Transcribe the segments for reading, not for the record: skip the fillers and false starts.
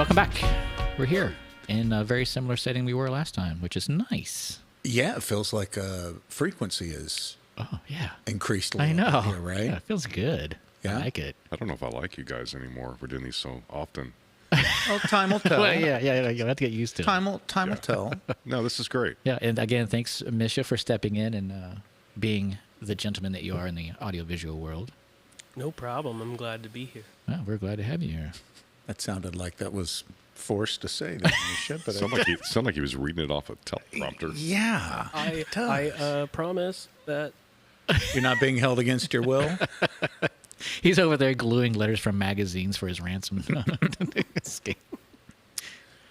welcome back. We're here in a very similar setting we were last time, which is nice. Yeah, it feels like frequency is increased a little I know. bit here, right? Yeah, it feels good. Yeah. I like it. I don't know if I like you guys anymore. We're doing these so often. Well, time will tell. Well, yeah, you'll have to get used to it. Time will tell. No, this is great. Yeah, and again, thanks, Misha, for stepping in and being the gentleman that you are in the audiovisual world. No problem. I'm glad to be here. Well, we're glad to have you here. That sounded like that was forced to say, didn't you? But Sounded like he was reading it off a teleprompter. yeah, I promise that you're not being held against your will. He's over there gluing letters from magazines for his ransom. Escape.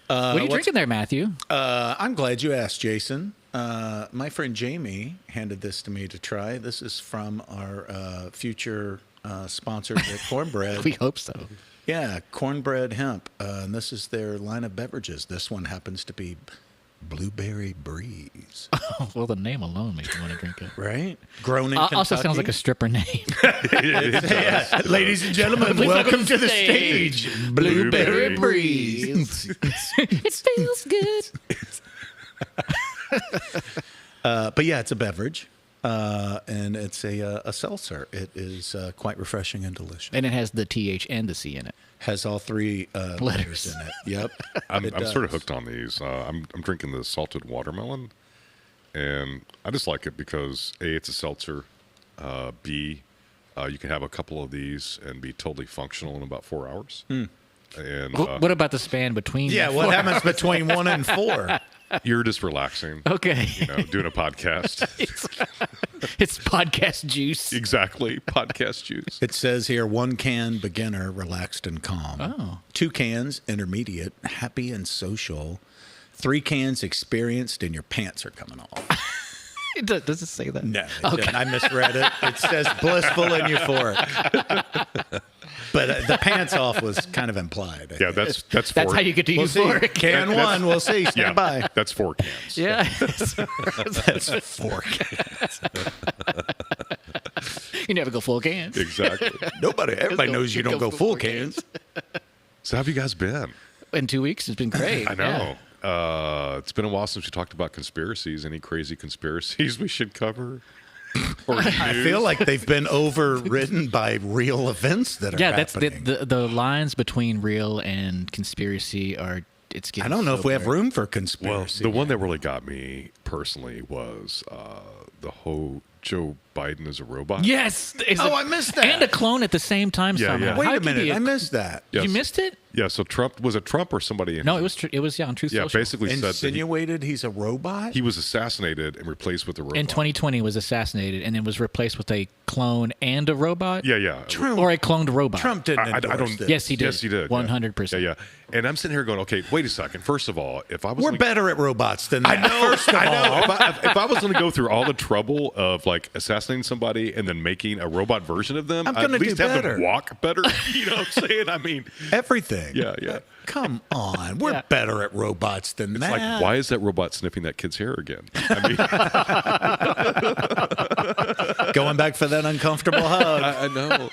What are you drinking there, Matthew? I'm glad you asked, Jason. My friend Jamie handed this to me to try. This is from our future sponsors at Cornbread. We hope so. Yeah, Cornbread Hemp. And this is their line of beverages. This one happens to be Blueberry Breeze. Well, the name alone makes me want to drink it. Right? Grown in Kentucky. Also sounds like a stripper name. Yeah. Ladies and gentlemen, welcome to the stage. Blueberry Breeze. It feels good. But yeah, it's a beverage. And it's a seltzer. It is quite refreshing and delicious. And it has the TH and the C in it. Has all three letters in it. Yep. I'm sort of hooked on these. I'm drinking the salted watermelon, and I just like it because A, it's a seltzer. B, you can have a couple of these and be totally functional in about 4 hours. And What about the span between? Yeah, what happens between 1 and 4? you're just relaxing. Okay. Doing a podcast. It's podcast juice. Exactly. Podcast juice. It says here 1 can beginner, relaxed and calm. Oh. 2 cans intermediate, happy and social. 3 cans experienced, and your pants are coming off. Does it say that? No, it doesn't. I misread it. It says blissful and euphoric. But the pants off was kind of implied. Yeah, that's 4. That's how you get to We'll see. euphoric. Can 1, we'll see. Stand by. That's 4 cans. Yeah. That's 4 cans. You never go full cans. Exactly. Everybody knows you don't go full cans. So how have you guys been? In 2 weeks, it's been great. I know. It's been a while since we talked about conspiracies. Any crazy conspiracies we should cover? I feel like they've been overridden by real events that are happening. That's the lines between real and conspiracy are. It's getting. I don't know so if we have blurred. room for Well, conspiracy. the one that really got me personally was the whole Joe Biden is a robot. Yes. I missed that. And a clone at the same time Yeah, somehow. yeah. Wait How a could minute. you- I missed that. Yes. You missed it? Yeah, so Trump, was it Trump or somebody? No, it was on Truth Yeah, Social. basically said that Insinuated he's a robot? he was assassinated and replaced with a robot. In 2020 was assassinated and then was replaced with a clone and a robot? Yeah, yeah. Trump, Or a cloned robot. Trump didn't I endorse don't. this. Yes, he did. Yes, he did. 100%. Yeah, yeah. And I'm sitting here going, okay, wait a second. First of all, if I was We're gonna- better at robots than that. I know. First of I know. all. If I was going to go through all the trouble of like assassinating somebody and then making a robot version of them, I'm I'd gonna at least do have better. them walk better. You know what I'm saying? I mean, Everything. yeah, yeah. Come on. We're Yeah. better at robots than It's that. like, why is that robot sniffing that kid's hair again? I mean, Going back for that uncomfortable hug. I know.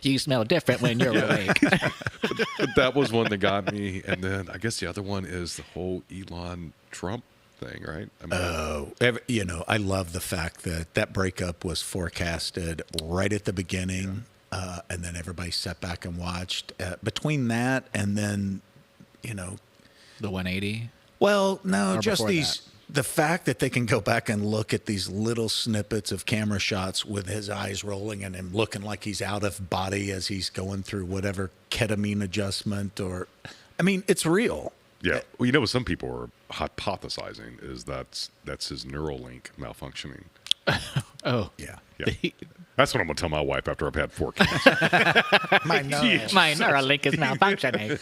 You smell different when you're awake. But that was one that got me. And then I guess the other one is the whole Elon Trump thing, right? I mean, I love the fact that breakup was forecasted right at the beginning. And then everybody sat back and watched. Between that and then, The 180. well, no, Or just before these. The fact that they can go back and look at these little snippets of camera shots with his eyes rolling and him looking like he's out of body as he's going through whatever ketamine adjustment it's real. yeah. Well, what some people are hypothesizing is that's his Neuralink malfunctioning. Oh. Yeah. Yeah. That's what I'm going to tell my wife after I've had 4 kids. My nose. My Neuralink is now functioning.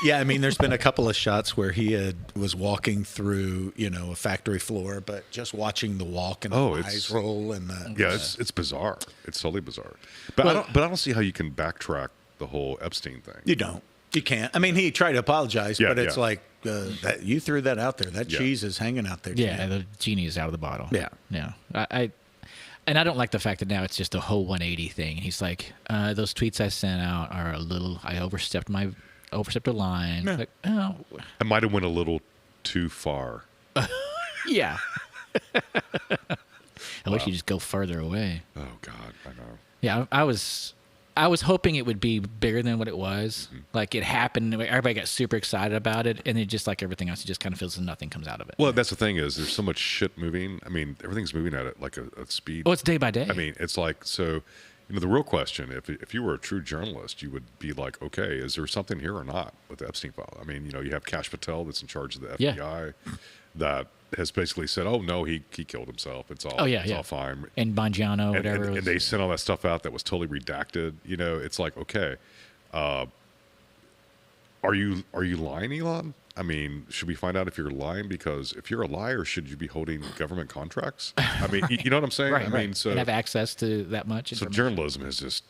Yeah, there's been a couple of shots where he was walking through, a factory floor, but just watching the walk and the eyes roll and the Yeah, it's bizarre. It's totally bizarre. But I don't see how you can backtrack the whole Epstein thing. You don't. You can't. He tried to apologize, Yeah, but it's yeah. like that you threw that out there. That Yeah. cheese is hanging out there. Yeah, Jim. the genie is out of the bottle. Yeah. Yeah. And I don't like the fact that now it's just a whole 180 thing. He's like, those tweets I sent out are I overstepped my overstepped a line. Yeah. Like, oh, I might have went a little too far. yeah. I wish you just go further away. Oh God, I know. Yeah, I was hoping it would be bigger than what it was. Like it happened, everybody got super excited about it, and it just like everything else, it just kind of feels as nothing comes out of it. Well, that's the thing is there's so much shit moving. I mean, everything's moving at like a speed. Oh, it's day by day. I mean, it's like so. The real question, if you were a true journalist, you would be like, okay, is there something here or not with the Epstein file? I mean, you have Kash Patel that's in charge of the FBI that has basically said, oh no, he killed himself. It's all all fine. And Bongiano, whatever. And they sent all that stuff out that was totally redacted. It's like, okay, are you lying, Elon? I mean, should we find out if you're lying? Because if you're a liar, should you be holding government contracts? I mean, you know what I'm saying? Right, I mean, so and have access to that much. So journalism is just,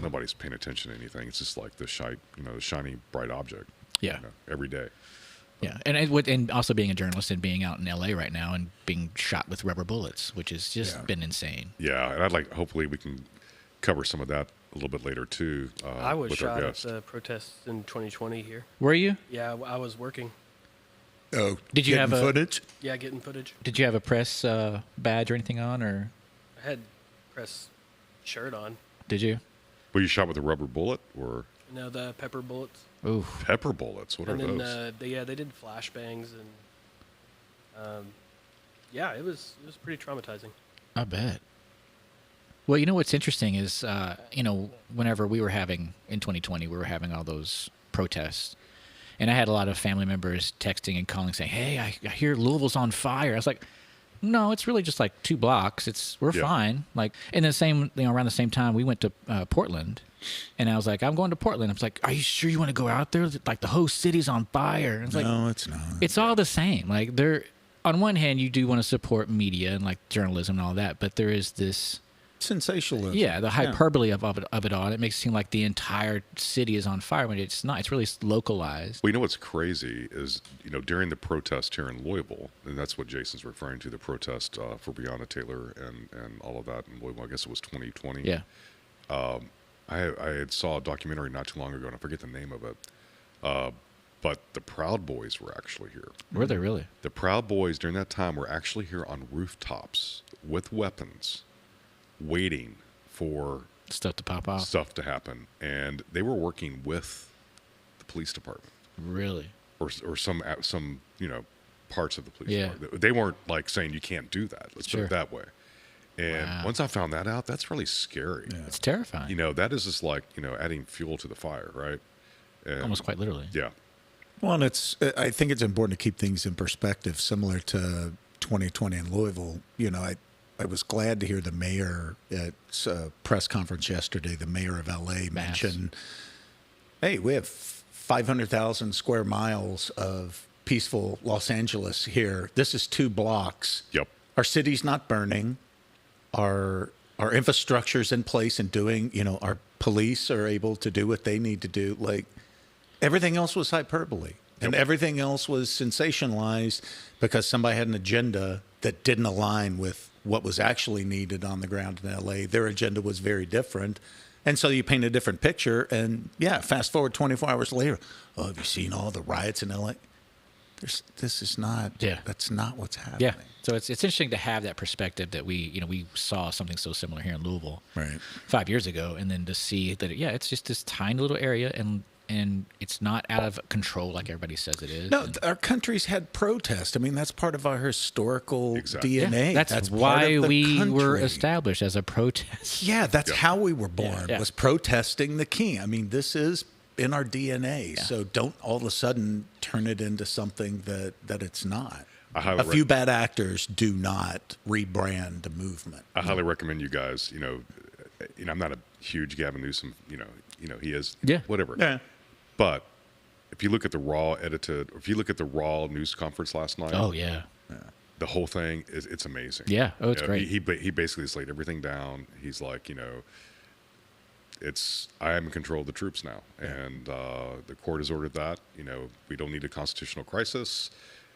nobody's paying attention to anything. It's just like the shiny bright object. Yeah. Every day. Yeah, and also being a journalist and being out in L.A. right now and being shot with rubber bullets, which has just been insane. Yeah, and hopefully we can cover some of that a little bit later too. I was with shot our at guest. the protests in 2020 here. Were you? Yeah, I was working. Oh, Did you have footage? Yeah, getting footage. Did you have a press badge or anything on, or I had press shirt on. did you? Were you shot with a rubber bullet or No, the pepper bullets. Ooh, pepper bullets? What And are then those? they did flashbangs and yeah, it was pretty traumatizing. I bet. Well, what's interesting is, whenever we were having, in 2020, we were having all those protests. And I had a lot of family members texting and calling saying, hey, I hear Louisville's on fire. I was like, no, it's really just like 2 blocks. We're fine. Like, and the same, around the same time, we went to Portland. And I was like, I'm going to Portland. I was like, are you sure you want to go out there? Like, the whole city's on fire. And it's No, like, it's not. it's all the same. Like, on one hand, you do want to support media and like journalism and all that, but there is this sensationalism. Yeah, the hyperbole of it all. And it makes it seem like the entire city is on fire when it's not. It's really localized. Well, what's crazy is, during the protest here in Louisville, and that's what Jason's referring to, the protest for Breonna Taylor and all of that in Louisville. I guess it was 2020. Yeah. I had saw a documentary not too long ago, and I forget the name of it. But the Proud Boys were actually here. Were they really? The Proud Boys during that time were actually here on rooftops with weapons, waiting for Stuff to pop off. stuff to happen, and they were working with the police department, Really? or some parts of the police Yeah. department. They weren't like saying you can't do that. Let's put Sure. it that way. And Wow. once I found that out, that's really scary. It's terrifying. That is just like adding fuel to the fire, right? And, Almost quite literally. Yeah. Well, and I think it's important to keep things in perspective, similar to 2020 in Louisville. I was glad to hear the mayor at a press conference yesterday, the mayor of LA mention, hey, we have 500,000 square miles of peaceful Los Angeles here. This is 2 blocks. Yep. Our city's not burning. Our infrastructure's in place and doing, our police are able to do what they need to do. Like, everything else was hyperbole. And everything else was sensationalized because somebody had an agenda that didn't align with what was actually needed on the ground in LA. Their agenda was very different. And so you paint a different picture. And fast forward 24 hours later. Oh, have you seen all the riots in LA? This is not, that's not what's happening. Yeah. So it's interesting to have that perspective that we saw something so similar here in Louisville 5 years ago. And then to see that, it's just this tiny little area and it's not out of control like everybody says it is. No, our country's had protest. I mean, that's part of our historical DNA. That's part why of the we were country. established as a protest. Yeah, that's how we were born, Yeah. was protesting the king. I mean, this is in our DNA. Yeah. So don't all of a sudden turn it into something that it's not. I A few bad actors do not rebrand the movement. I highly recommend you guys. I'm not a huge Gavin Newsom. He is. Yeah. Whatever. Yeah. But if you look at the raw news conference last night, Oh, yeah. the whole thing it's amazing. Yeah. Oh, it's great. He basically just laid everything down. He's like, I am in control of the troops now, and the court has ordered that. We don't need a constitutional crisis,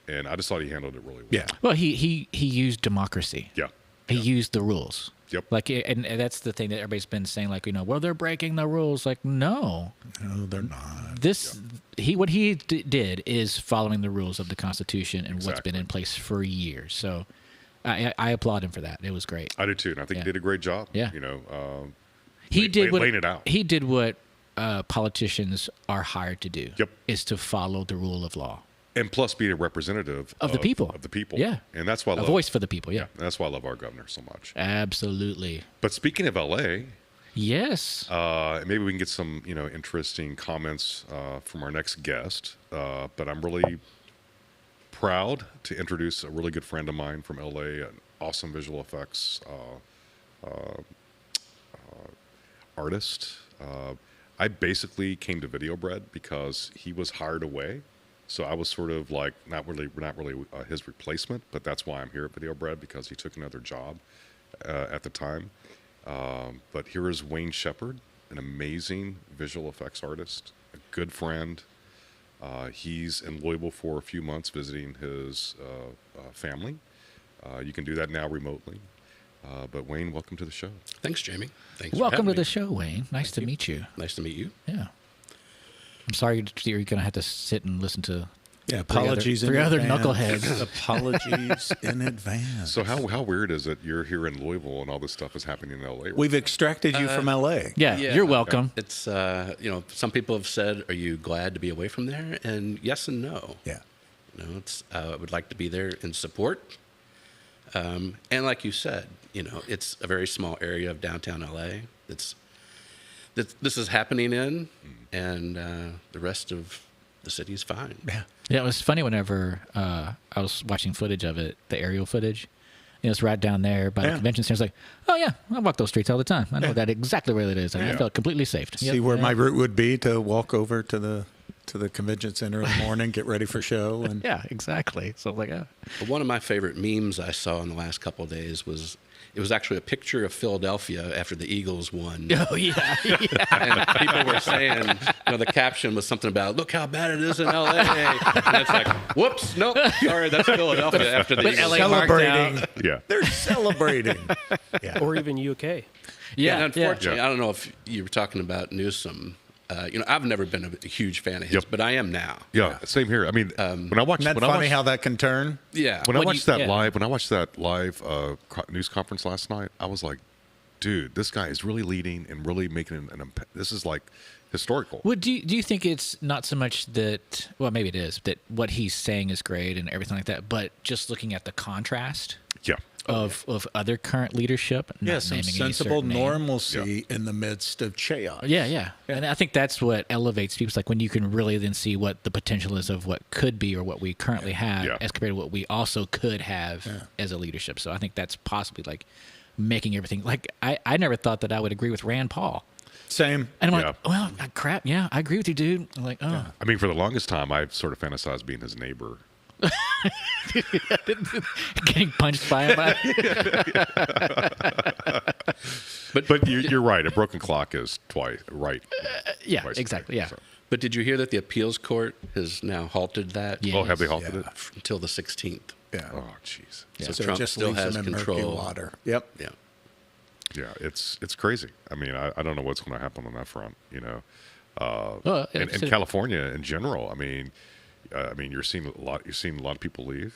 and I just thought he handled it really well. Yeah. Well, he used democracy. Yeah. He used the rules. Yep. Like, and that's the thing that everybody's been saying, like, well, they're breaking the rules. Like, no, No, they're not. what he did is following the rules of the Constitution and what's Exactly. been in place for years. So I applaud him for that. It was great. I do too, and I think Yeah. he did a great job. Yeah. You know, He did what laying it out. He did what politicians are hired to do. Yep. Is to follow the rule of law. And plus, be a representative Of the people. Of the people. Yeah. And that's why I A love, voice for the people. Yeah. That's why I love our governor so much. Absolutely. But speaking of LA, Yes. maybe we can get some, interesting comments from our next guest. But I'm really proud to introduce a really good friend of mine from LA, an awesome visual effects artist. I basically came to Video Bread because he was hired away. So I was sort of like not really his replacement, but that's why I'm here at Video Bread, because he took another job at the time. But here is Wayne Shepard, an amazing visual effects artist, a good friend. He's in Louisville for a few months visiting his family. You can do that now remotely. But Wayne, welcome to the show. Thanks, Jamie. Thanks. Welcome for to having the me. show, Wayne. Nice to meet you. Nice to meet you. Yeah. I'm sorry you're going to have to sit and listen to Yeah, apologies three in other advance. knuckleheads. Apologies in advance. So how weird is it you're here in Louisville and all this stuff is happening in LA? Right We've extracted you from L.A. Yeah, you're welcome. It's some people have said, "Are you glad to be away from there?" And yes and no. Yeah. It's I would like to be there in support. And like you said, it's a very small area of downtown LA. This is happening in, and the rest of the city is fine. Yeah. Yeah, it was funny whenever I was watching footage of it, the aerial footage. It's right down there by the Yeah. convention center. It's like, oh yeah, I walk those streets all the time. I know that exactly where it is, and I felt completely safe. See where my route would be to walk over to the convention center in the morning, get ready for show, and Yeah, exactly. So like, But one of my favorite memes I saw in the last couple of days was actually a picture of Philadelphia after the Eagles won. oh yeah, And people were saying, the caption was something about, look how bad it is in LA. And it's like, whoops, nope, sorry, that's Philadelphia after the but Eagles. LA marked celebrating. out. Yeah. They're celebrating. Yeah. Or even UK. Yeah, And unfortunately, Yeah. I don't know if you were talking about Newsom. I've never been a huge fan of his, Yep. but I am now. Yeah, same here. I mean, when I watched Isn't that when I funny watched, how that can turn? Yeah. when I When watched you- that yeah. live, when I watched that live news conference last night, I was like, dude, this guy is really leading and really making an impact. This is like historical. Well, do you think it's not so much that? Well, maybe it is that what he's saying is great and everything like that, but just looking at the contrast Yeah. of other current leadership. not Yeah, some naming any sensible certain name. normalcy in the midst of chaos. Yeah. And I think that's what elevates people. It's like when you can really then see what the potential is of what could be or what we currently have Yeah. as compared to what we also could have as a leadership. So I think that's possibly like making everything like I never thought that I would agree with Rand Paul. Same. And I'm Yeah. like, well, crap. Yeah, I agree with you, dude. I'm like, oh, I mean, for the longest time, I've sort of fantasized being his neighbor. getting punched by him. But you're right. A broken clock is twice right. Yeah, Twice exactly. a day, Yeah. so. But did you hear that the appeals court has now halted that Yeah. Oh, have they Yes. halted Yeah. it? until the 16th? Yeah. Oh, jeez. So So Trump it just still leaves has them in control. murky water. Yep. Yeah. Yeah, it's crazy. I mean, I don't know what's going to happen on that front. Well, And it's- California in general. I mean, you're seeing a lot. You're seeing a lot of people leave.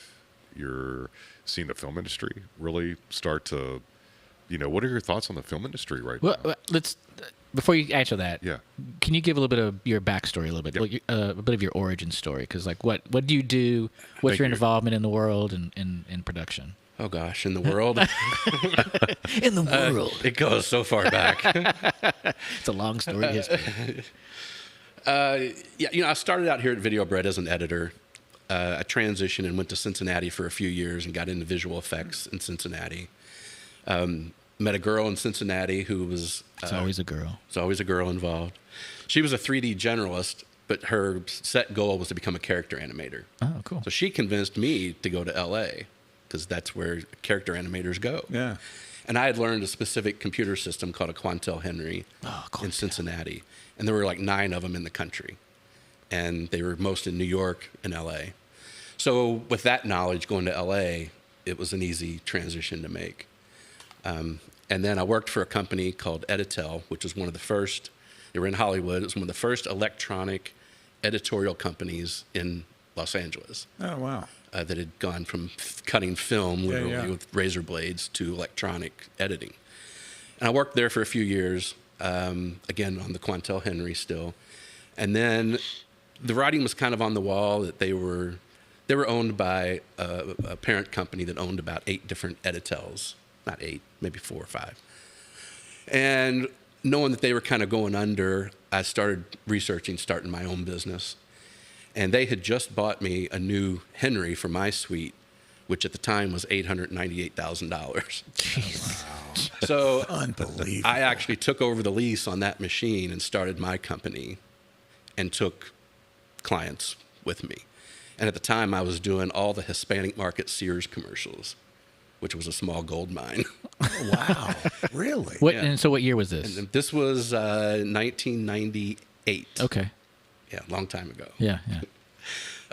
You're seeing the film industry really start to. What are your thoughts on the film industry right now? well, let's before you answer that. Yeah. Can you give a little bit of your backstory, a little bit, Yep. a bit of your origin story? Because like, what do you do? What's Thank your you. involvement in the world and in production? Oh gosh, in the world, In the world, it goes so far back. it's a long story. History. I started out here at Video Bread as an editor. I transitioned and went to Cincinnati for a few years and got into visual effects in Cincinnati. Met a girl in Cincinnati who was It's always a girl. there's always a girl involved. She was a 3D generalist, but her set goal was to become a character animator. Oh, cool. So she convinced me to go to LA because that's where character animators go. Yeah. And I had learned a specific computer system called a Quantel Henry in Cincinnati. And there were like 9 of them in the country. And they were most in New York and LA. So with that knowledge going to LA, it was an easy transition to make. And then I worked for a company called Editel, which was one of the first, they were in Hollywood, it was one of the first electronic editorial companies in Los Angeles Oh, wow. that had gone from cutting film literally yeah. with razor blades to electronic editing. And I worked there for a few years, again on the Quantel Henry still. And then the writing was kind of on the wall that they were owned by a parent company that owned about 8 different Editels. Not 8, maybe 4 or 5. And knowing that they were kind of going under, I started researching, starting my own business. And they had just bought me a new Henry for my suite, which at the time was $898,000. So Unbelievable. I actually took over the lease on that machine and started my company and took clients with me. And at the time, I was doing all the Hispanic market Sears commercials, which was a small gold mine. Wow. Really? What? Yeah. And so, what year was this? And this was 1998. Okay. Yeah, a long time ago. Yeah.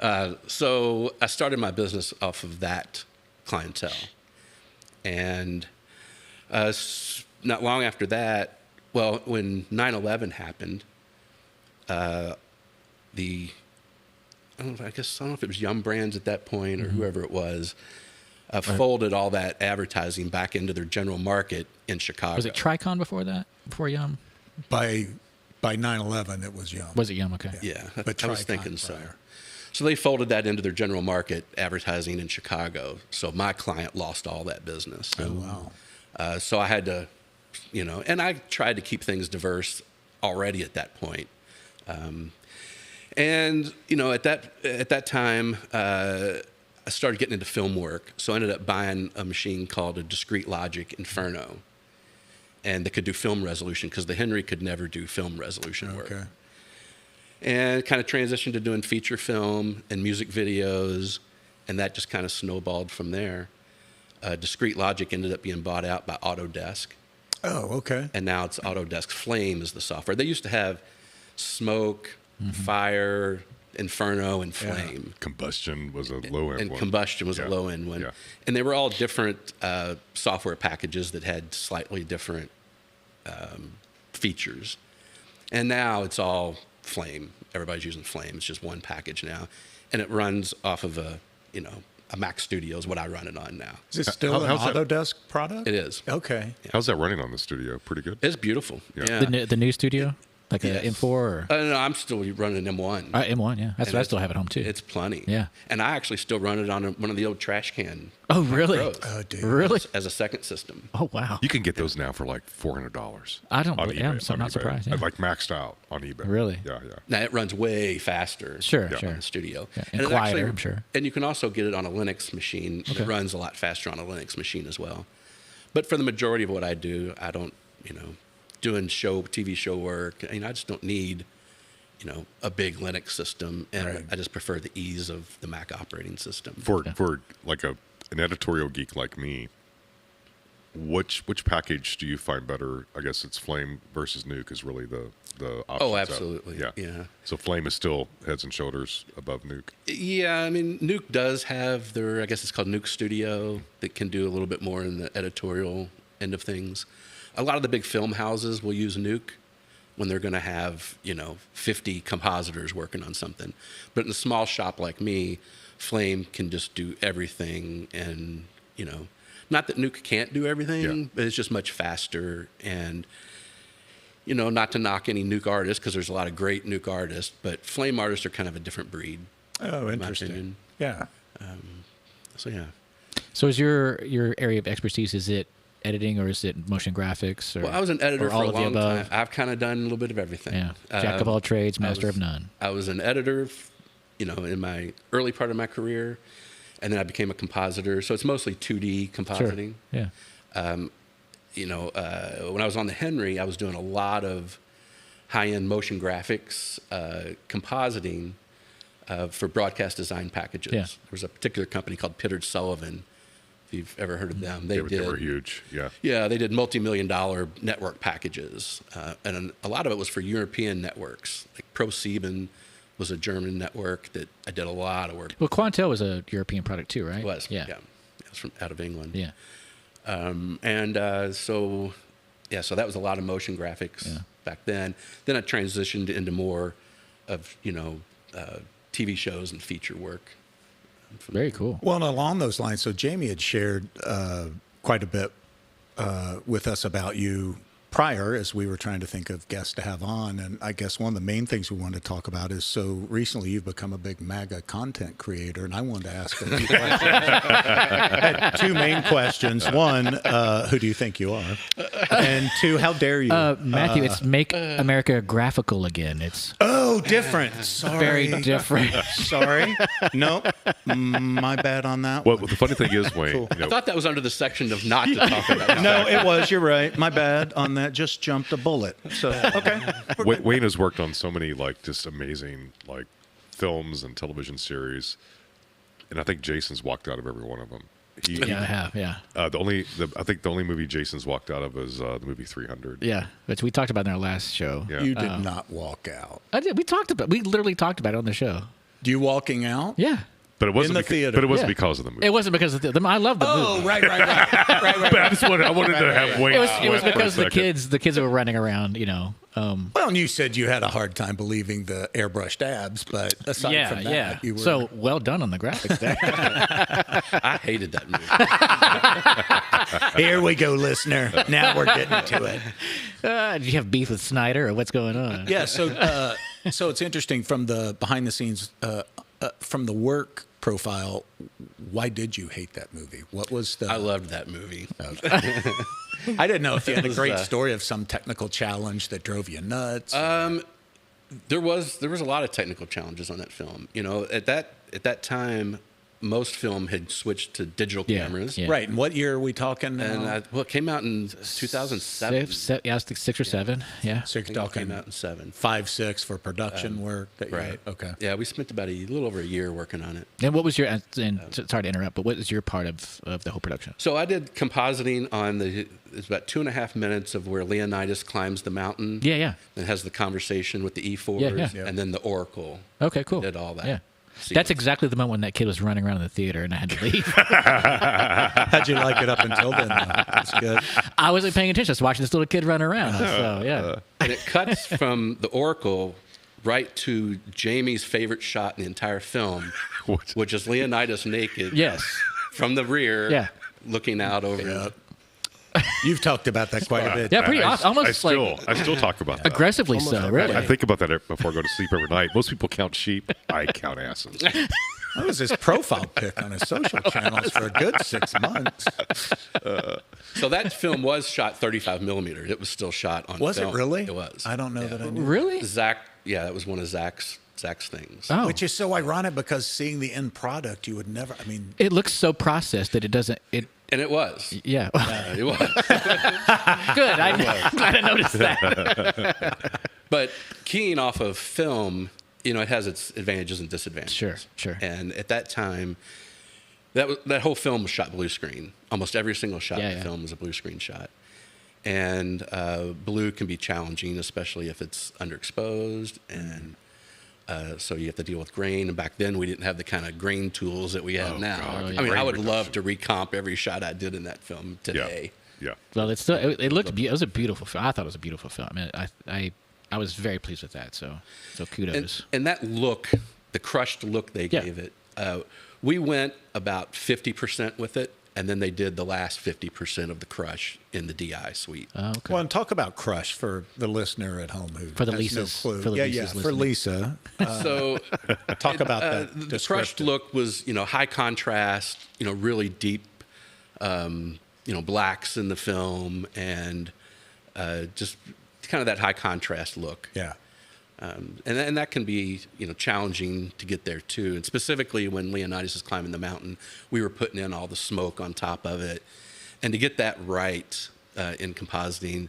Yeah. So I started my business off of that clientele. And not long after that, well, when 9/11 happened, I don't know if it was Yum Brands at that point or whoever it was, folded all that advertising back into their general market in Chicago. Was it Tricon before that? Before Yum? By 9/11, it was Yum. Was it Yum? Okay. Yeah, But I was Tricon thinking so. prior. So they folded that into their general market advertising in Chicago. So my client lost all that business. Oh, wow. So I had to, and I tried to keep things diverse already at that point. And at that time, I started getting into film work. So I ended up buying a machine called a Discrete Logic Inferno, and that could do film resolution because the Henry could never do film resolution work. Okay. And kind of transitioned to doing feature film and music videos, and that just kind of snowballed from there. Discrete Logic ended up being bought out by Autodesk, Oh, okay. and now it's Autodesk Flame is the software. They used to have Smoke, Fire, Inferno, and Flame. Combustion was a low end And one. Combustion was Yeah. a low end one. Yeah. And they were all different software packages that had slightly different features. And now it's all Flame. Everybody's using Flame. It's just one package now. And it runs off of a Mac Studio is what I run it on now. Is it still an how's that- Autodesk product? It is. Okay. How's that running on the studio? Pretty good. It's beautiful. Yeah. Yeah. The new studio, like Yes. a M4 or No, I'm still running M1. M1. Yeah, that's And what I still have at home too. It's plenty. Yeah. And I actually still run it on one of the old trash can. Oh, really? Pros Oh, dude. Really? as a second system. Oh, wow. You can get those now for like $400. I don't on believe- yeah, I'm eBay- so on not eBay. surprised, yeah. Like maxed out on eBay. Really? Yeah. Now it runs way faster. Sure, Yeah. sure. On the studio. Yeah, and it quieter, I'm sure. And you can also get it on a Linux machine. Okay. It runs a lot faster on a Linux machine as well. But for the majority of what I do, I don't, doing TV show work. I just don't need, a big Linux system, and Right. I just prefer the ease of the Mac operating system. For like an editorial geek like me, which package do you find better? I guess it's Flame versus Nuke is really the options Oh, out. absolutely. Yeah. So Flame is still heads and shoulders above Nuke. Yeah, I mean, Nuke does have I guess it's called Nuke Studio, that can do a little bit more in the editorial end of things. A lot of the big film houses will use Nuke when they're going to have, 50 compositors working on something. But in a small shop like me, Flame can just do everything. And, not that Nuke can't do everything, Yeah. but it's just much faster. And, not to knock any Nuke artists, because there's a lot of great Nuke artists, but Flame artists are kind of a different breed. Oh, my interesting. opinion. Yeah. So, yeah. So, is your area of expertise, is it editing or is it motion graphics? Or, Well, I was an editor or for all a of the long time. above? I've kind of done a little bit of everything. Yeah. Jack of all trades, master of none. I was an editor, in my early part of my career, and then I became a compositor. So it's mostly 2D compositing. Yeah. When I was on the Henry, I was doing a lot of high-end motion graphics compositing for broadcast design packages. Yeah. There was a particular company called Pittard Sullivan. If you've ever heard of them, They were huge. Yeah. Yeah, they did multi-million-dollar network packages, and a lot of it was for European networks. Like ProSieben was a German network that I did a lot of work. Well, Quantel was a European product too, right? It was, Yeah. It was from out of England. Yeah. So that was a lot of motion graphics back then. Then I transitioned into more of TV shows and feature work. Very cool. Well, and along those lines, so Jamie had shared quite a bit with us about you prior as we were trying to think of guests to have on. And I guess one of the main things we wanted to talk about is, so recently you've become a big MAGA content creator. And I wanted to ask a few questions. I had two main questions. One, who do you think you are? And two, how dare you? Matthew, it's Make America Graphical again. It's Oh, different. Sorry. very different. Sorry. Nope. My bad on that Well, one. the funny thing is, Wayne, Cool. you know, I thought that was under the section of not to talk about. No, it was. You're right. My bad on that. Just jumped a bullet. So, okay. Wayne has worked on so many like just amazing like films and television series, and I think Jason's walked out of every one of them. Yeah, I have. Yeah. I think the only movie Jason's walked out of is the movie 300. Yeah. Which we talked about in our last show. Yeah. You did not walk out. I did. We literally talked about it on the show. Do you walking out? Yeah. But it wasn't In the theater. But it wasn't Yeah. because of the movie. It wasn't because of I love the movie. right. But I wanted to have Wayne. It was sweat for a because the second. kids that were running around, Well, and you said you had a hard time believing the airbrushed abs, but aside from that, you were. So well done on the graphics there. I hated that movie. Here we go, listener. Now we're getting to it. Did you have beef with Snyder or what's going on? Yeah. So, so it's interesting from the behind the scenes, from the work profile. Why did you hate that movie? What was the? I loved that movie. I didn't know if you had a was, great story of some technical challenge that drove you nuts. There was a lot of technical challenges on that film. You know, at that time, most film had switched to digital Yeah, cameras. yeah. Right. And what year are we talking now? And it came out in 2007. Yeah, I think 6 or 7. Yeah. So you're I think it talking came out in 7. 5, 6 for production work. That you Right. had? Okay. Yeah, we spent about a little over a year working on it. And what was your? And sorry to interrupt, but what was your part of the whole production? So I did compositing on it's about 2.5 minutes of where Leonidas climbs the mountain. Yeah, yeah. And has the conversation with the E4s. Yeah, yeah. And then the Oracle. Okay, cool. Did all that. Yeah. sequence. That's exactly the moment when that kid was running around in the theater and I had to leave. How'd you like it up until then? That's good. I wasn't paying attention. I was watching this little kid run around. So, yeah. And it cuts from the Oracle right to Jamie's favorite shot in the entire film, What? which is Leonidas naked Yes. from the rear, Yeah. looking out over. Yeah. You've talked about that quite a bit. Yeah, pretty I almost like still talk about that. aggressively so, really. I think about that before I go to sleep every night. Most people count sheep. I count asses. That was his profile pic on his social channels for a good 6 months. So that film was shot 35 millimeter. It was still shot on Was film. it really? It was. I don't know that I knew. Really? Zach, yeah, that was one of Zach's things. Oh. Which is so ironic because seeing the end product, you would never, I mean, It looks so processed that it doesn't. And it was. Yeah. It was. Good. I'm glad I noticed that. But keying off of film, you know, it has its advantages and disadvantages. Sure. And at that time, that whole film was shot blue screen. Almost every single shot in the film was a blue screen shot. And blue can be challenging, especially if it's underexposed. And so you have to deal with grain. And back then, we didn't have the kind of grain tools that we have now. God, I mean, grain I would love reduction. to recomp every shot I did in that film today. Yeah. Well, it looked. It was a beautiful film. I thought it was a beautiful film. I was very pleased with that. So kudos. And that look, the crushed look they Yeah. gave it, we went about 50% with it, and then they did the last 50% of the crush in the DI suite. Okay. well, and talk about Crush for the listener at home who For the has Lisas. no clue. For the yeah, Lisas for listening. Lisa. So Talk about that. the crushed descriptive. look was, high contrast, really deep, blacks in the film, and just kind of that high contrast look. Yeah. And that can be, challenging to get there too. And specifically when Leonidas is climbing the mountain, we were putting in all the smoke on top of it. And to get that right in compositing,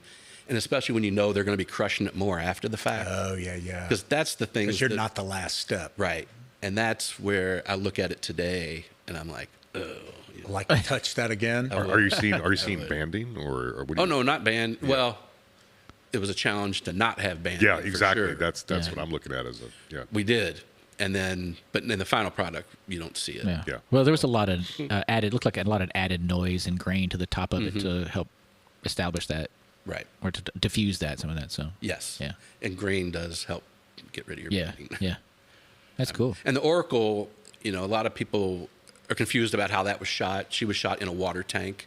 and especially when they're going to be crushing it more after the fact. Oh, yeah. Because that's the thing. Because you're not the last step. Right. And that's where I look at it today and I'm like, oh. Like to touch that again? Are you seeing banding or what do Oh, you? no, not band. Yeah. Well, it was a challenge to not have banding. Yeah, for exactly. sure. That's what I'm looking at as a We did. And then, but in the final product, you don't see it. Yeah. Yeah. Well, there was a lot of added. Looked like a lot of added noise and grain to the top of it to help establish that, Right. or to diffuse that some of that. So Yes. Yeah. And grain does help get rid of your yeah, banding. yeah. That's cool. And the Oracle, a lot of people are confused about how that was shot. She was shot in a water tank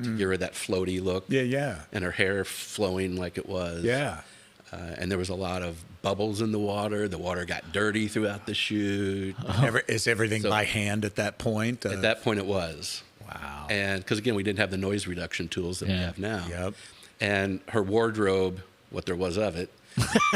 to give her that floaty look. Yeah. And her hair flowing like it was. Yeah. And there was a lot of bubbles in the water. The water got dirty throughout the shoot. Is everything by hand at that point? At that point, it was. Wow. And because, again, we didn't have the noise reduction tools that we have now. Yep. And her wardrobe, what there was of it,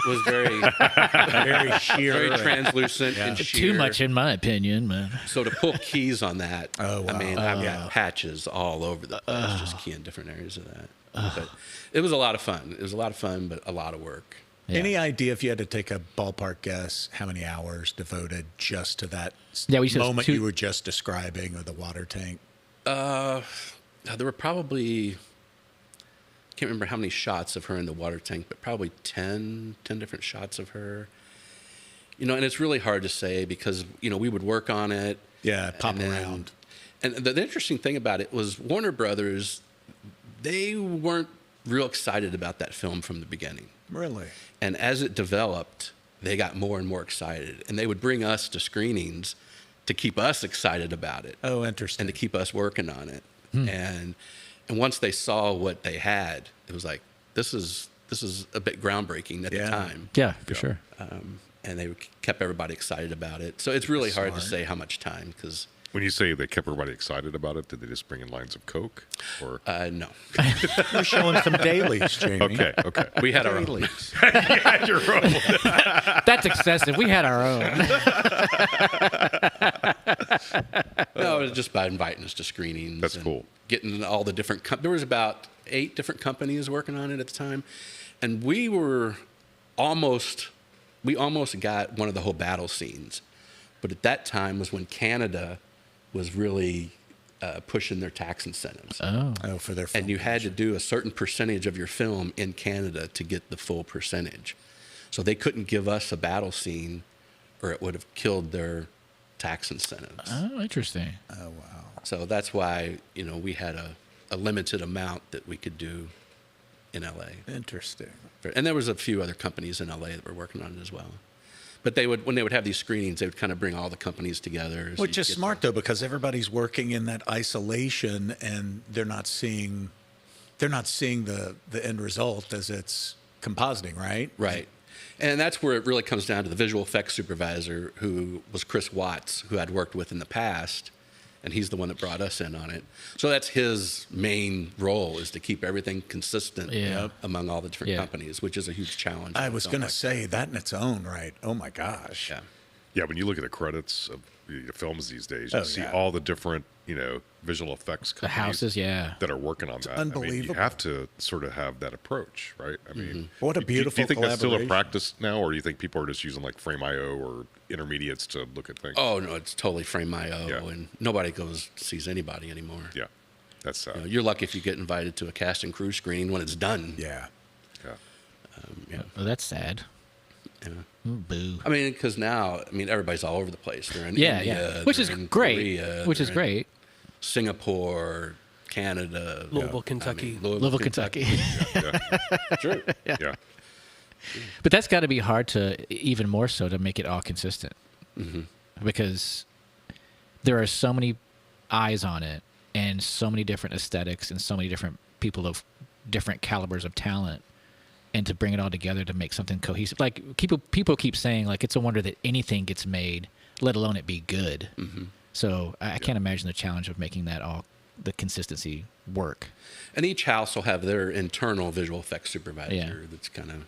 was very, Very sheer. very translucent and sheer. Too much, in my opinion, man. So to pull keys on that, Oh, wow. I mean, I've got patches all over the place, just keying different areas of that. But it was a lot of fun. It was a lot of fun, but a lot of work. Yeah. Any idea, if you had to take a ballpark guess, how many hours devoted just to that We said moment 2 you were just describing, or the water tank? There were probably, can't remember how many shots of her in the water tank, but probably 10 different shots of her. And it's really hard to say because, we would work on it. Yeah, pop and then- around. And the interesting thing about it was Warner Brothers, they weren't real excited about that film from the beginning. Really? And as it developed, they got more and more excited. And they would bring us to screenings to keep us excited about it. Oh, interesting. And to keep us working on it. And once they saw what they had, it was like, this is a bit groundbreaking at the time. Yeah, for sure. And they kept everybody excited about it. So it's really hard to Smart. say how much time because When you say they kept everybody excited about it, did they just bring in lines of Coke? Or no. You're showing some dailies, Jamie. okay. We had our own. Dailies. That's excessive. We had our own. No, it was just by inviting us to screenings. That's and cool. Getting all the different. There was about 8 different companies working on it at the time, and we almost got one of the whole battle scenes, but at that time was when Canada was really pushing their tax incentives. Oh, for their And you film. had to do a certain percentage of your film in Canada to get the full percentage. So they couldn't give us a battle scene or it would have killed their tax incentives. Oh, interesting. Oh, wow. So that's why, we had a limited amount that we could do in LA. Interesting. And there was a few other companies in LA that were working on it as well. But when they would have these screenings, they would kind of bring all the companies together. So Which you is get smart, though, because everybody's working in that isolation and they're not seeing the end result as it's compositing, right? Right. And that's where it really comes down to the visual effects supervisor, who was Chris Watts, who I'd worked with in the past, and he's the one that brought us in on it. So that's his main role, is to keep everything consistent among all the different companies, which is a huge challenge. I was going to say that in its own right. Oh, my gosh. Yeah. Yeah, when you look at the credits of the films these days, you see yeah. all the different, visual effects The companies houses, that are working on that. I mean, you unbelievable. have to sort of have that approach, right? I mean, What a beautiful do you think that's still a collaboration. practice now, or do you think people are just using like Frame.io or intermediates to look at things? Oh, no, it's totally Frame.io, Yeah. and nobody sees anybody anymore. Yeah, that's sad. You're lucky if you get invited to a cast and crew screening when it's done. Yeah. Yeah. Oh, that's sad. Yeah. Ooh, boo. I mean, because now, everybody's all over the place. They're in Yeah, India, yeah. Which is they're in great. Korea, Which is they're in great. Singapore, Canada, Louisville, Kentucky. Louisville, Kentucky. Sure. Yeah. But that's got to be hard to, even more so, to make it all consistent. Because there are so many eyes on it and so many different aesthetics and so many different people of different calibers of talent. And to bring it all together to make something cohesive. Like, people keep saying, like, it's a wonder that anything gets made, let alone it be good. So I can't imagine the challenge of making that all, the consistency work. And each house will have their internal visual effects supervisor Yeah. that's kind of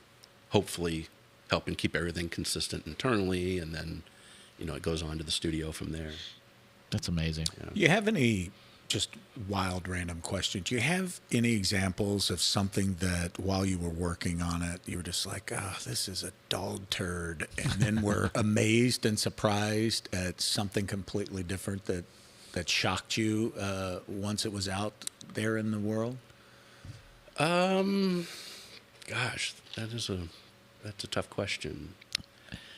hopefully helping keep everything consistent internally, and then it goes on to the studio from there. That's amazing. You have any, just wild random question, do you have any examples of something that while you were working on it, you were just like, this is a dog turd, and then were amazed and surprised at something completely different that shocked you once it was out there in the world? Gosh, that's a tough question.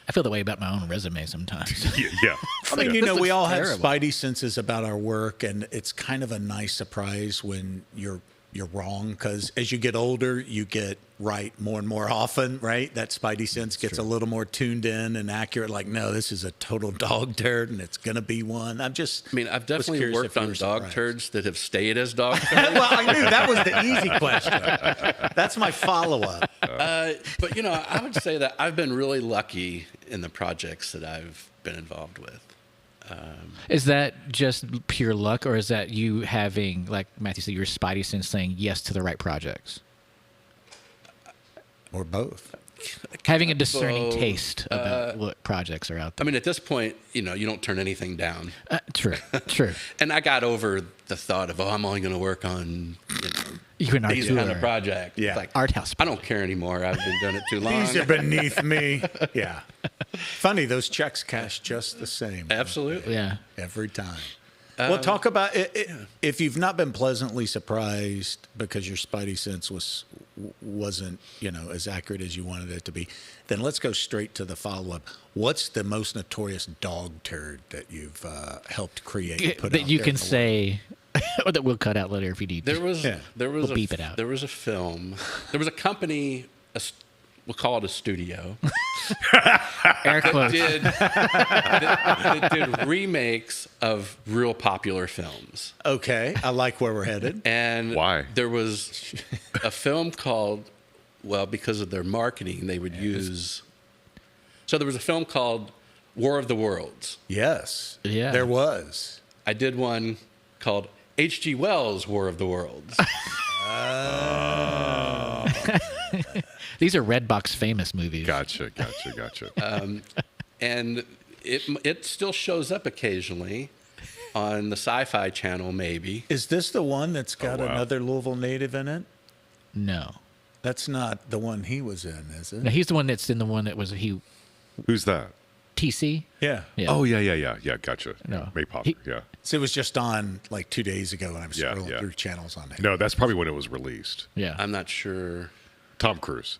I feel the way about my own resume sometimes. Yeah. I mean, this we all looks have terrible. spidey senses about our work, and it's kind of a nice surprise when you're you're wrong, because as you get older, you get right more and more often, right? That spidey sense gets a little more tuned in and accurate. Like, no, this is a total dog turd, and it's going to be one. I mean, I've was definitely curious worked if you on were dog surprised. turds that have stayed as dog turds. Well, I knew that was the easy question. That's my follow-up. But, you know, I would say that I've been really lucky in the projects that I've been involved with. Is that just pure luck, or is that you having, like Matthew said, your spidey sense saying yes to the right projects? Or both. Having a discerning Both. taste about what projects are out I there. mean, at this point, you know, you don't turn anything down. True, true. And I got over the thought of, I'm only going to work on, You're an these kind of artist. projects. Yeah. It's like, Art house. I don't care anymore. I've been doing it too long. These are beneath me. Yeah. Funny, those checks cash just the same. Absolutely. Yeah. Every time. Well, talk about it. If you've not been pleasantly surprised because your spidey sense wasn't, you know, as accurate as you wanted it to be, then let's go straight to the follow-up. What's the most notorious dog turd that you've helped create? Put That out you there can in the world? say, or that we'll cut out later if you need. There was, Yeah. We'll beep it out. There was a film. There was a company, we'll call it a studio, Air quotes. that did remakes of real popular films. Okay, I like where we're headed. And Why? there was a film called, well, because of their marketing, they would use. So there was a film called War of the Worlds. Yes. Yeah. There was. I did one called H.G. Wells' War of the Worlds. These are Redbox famous movies. Gotcha. And it still shows up occasionally on the Sci-Fi Channel, maybe. Is this the one that's got wow. another Louisville native in it? No. That's not the one he was in, is it? No, he's the one that's in the one that was Who's that? TC. Yeah. Yeah. Oh, yeah. Gotcha. No. May Popper, He- yeah. So it was just on like 2 days ago, and I'm Yeah, scrolling yeah. through channels on it. No, that's probably when it was released. Yeah. I'm not sure. Tom Cruise.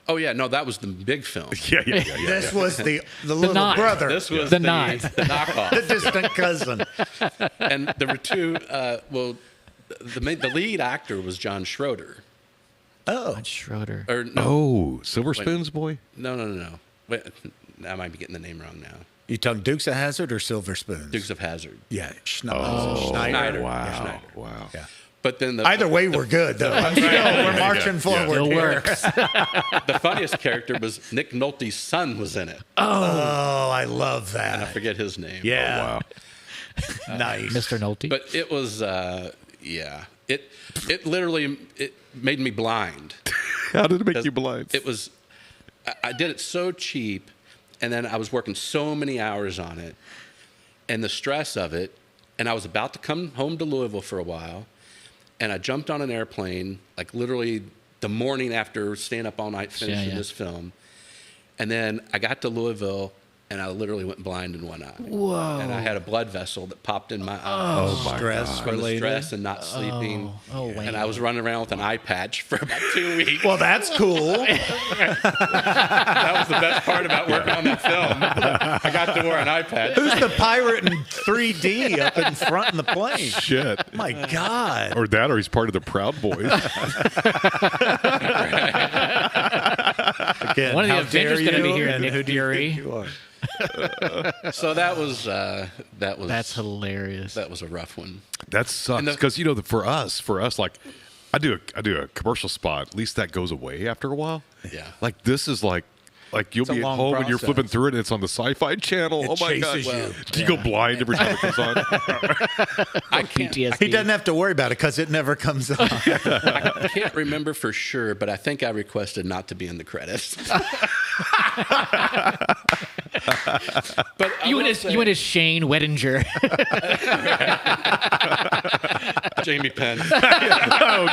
Oh, yeah, no, that was the big film. Yeah. This was the little Knot. brother, This was The the Knot. the knockoff. the distant cousin. And there were two, the lead actor was John Schroeder. Oh, Schroeder. Or no, Oh, Silver Spoons boy? no. Wait, I might be getting the name wrong now. you talking Dukes of Hazzard or Silver Spoons? Dukes of Hazzard. Yeah, Oh, Schneider. wow. Yeah, Schneider. Wow. Yeah. But then Either way, we're good though. I'm still, we're marching forward Still here. works. the funniest character was Nick Nolte's son was in it. Oh, I love I that. forget his name. Yeah, Wow. nice. Mr. Nolte. But it was, it literally made me blind. How did it make you blind? It was, I did it so cheap, and then I was working so many hours on it, and the stress of it, and I was about to come home to Louisville for a while, and I jumped on an airplane, like literally the morning after staying up all night finishing yeah. this film, and then I got to Louisville, and I literally went blind in one eye. Whoa. And I had a blood vessel that popped in my eye. Oh, my Stress God. From the related. stress and not sleeping. Oh, And I was running around with an eye patch for about 2 weeks. Well, that's cool. That was the best part about working on that film. I got to wear an eye patch. Who's the pirate in 3D up in front in the plane? Shit. My God. Or that, or he's part of the Proud Boys. Again, One of the how Avengers dare gonna be you, here, and Nick who do you think Fury. you are? So that was That's hilarious. that was a rough one. That sucks because for us, like I do a commercial spot. At least that goes away after a while. Yeah. Like this is like you'll a be at long home and you're process. flipping through it and it's on the Sci-Fi Channel. It Oh my God! chases you. Do you go blind every time it comes on? I can't, PTSD. He doesn't have to worry about it because it never comes on. I can't remember for sure, but I think I requested not to be in the credits. But I You will went say- as Shane Wettinger. Jamie Penn. No.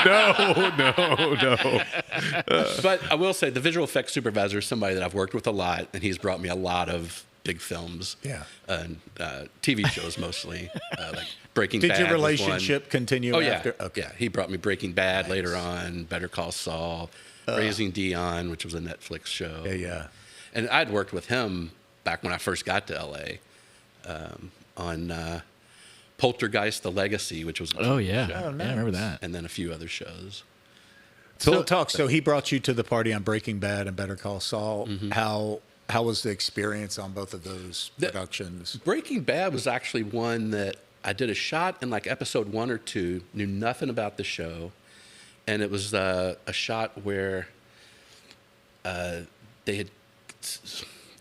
But I will say the visual effects supervisor is somebody that I've worked with a lot, and he's brought me a lot of big films. Yeah. And TV shows mostly, like Breaking Did Bad. your was one. relationship continue Oh, yeah. after? Okay. Yeah. He brought me Breaking Bad later on, Better Call Saul, Raising Dion, which was a Netflix show. Yeah. And I'd worked with him back when I first got to LA on Poltergeist: The Legacy, which was Oh yeah, Oh, yeah, I nice. remember that. and then a few other shows. So talk. So he brought you to the party on Breaking Bad and Better Call Saul. Mm-hmm. How was the experience on both of those productions? Breaking Bad was actually one that I did a shot in like episode 1 or 2, knew nothing about the show. And it was a shot where they had,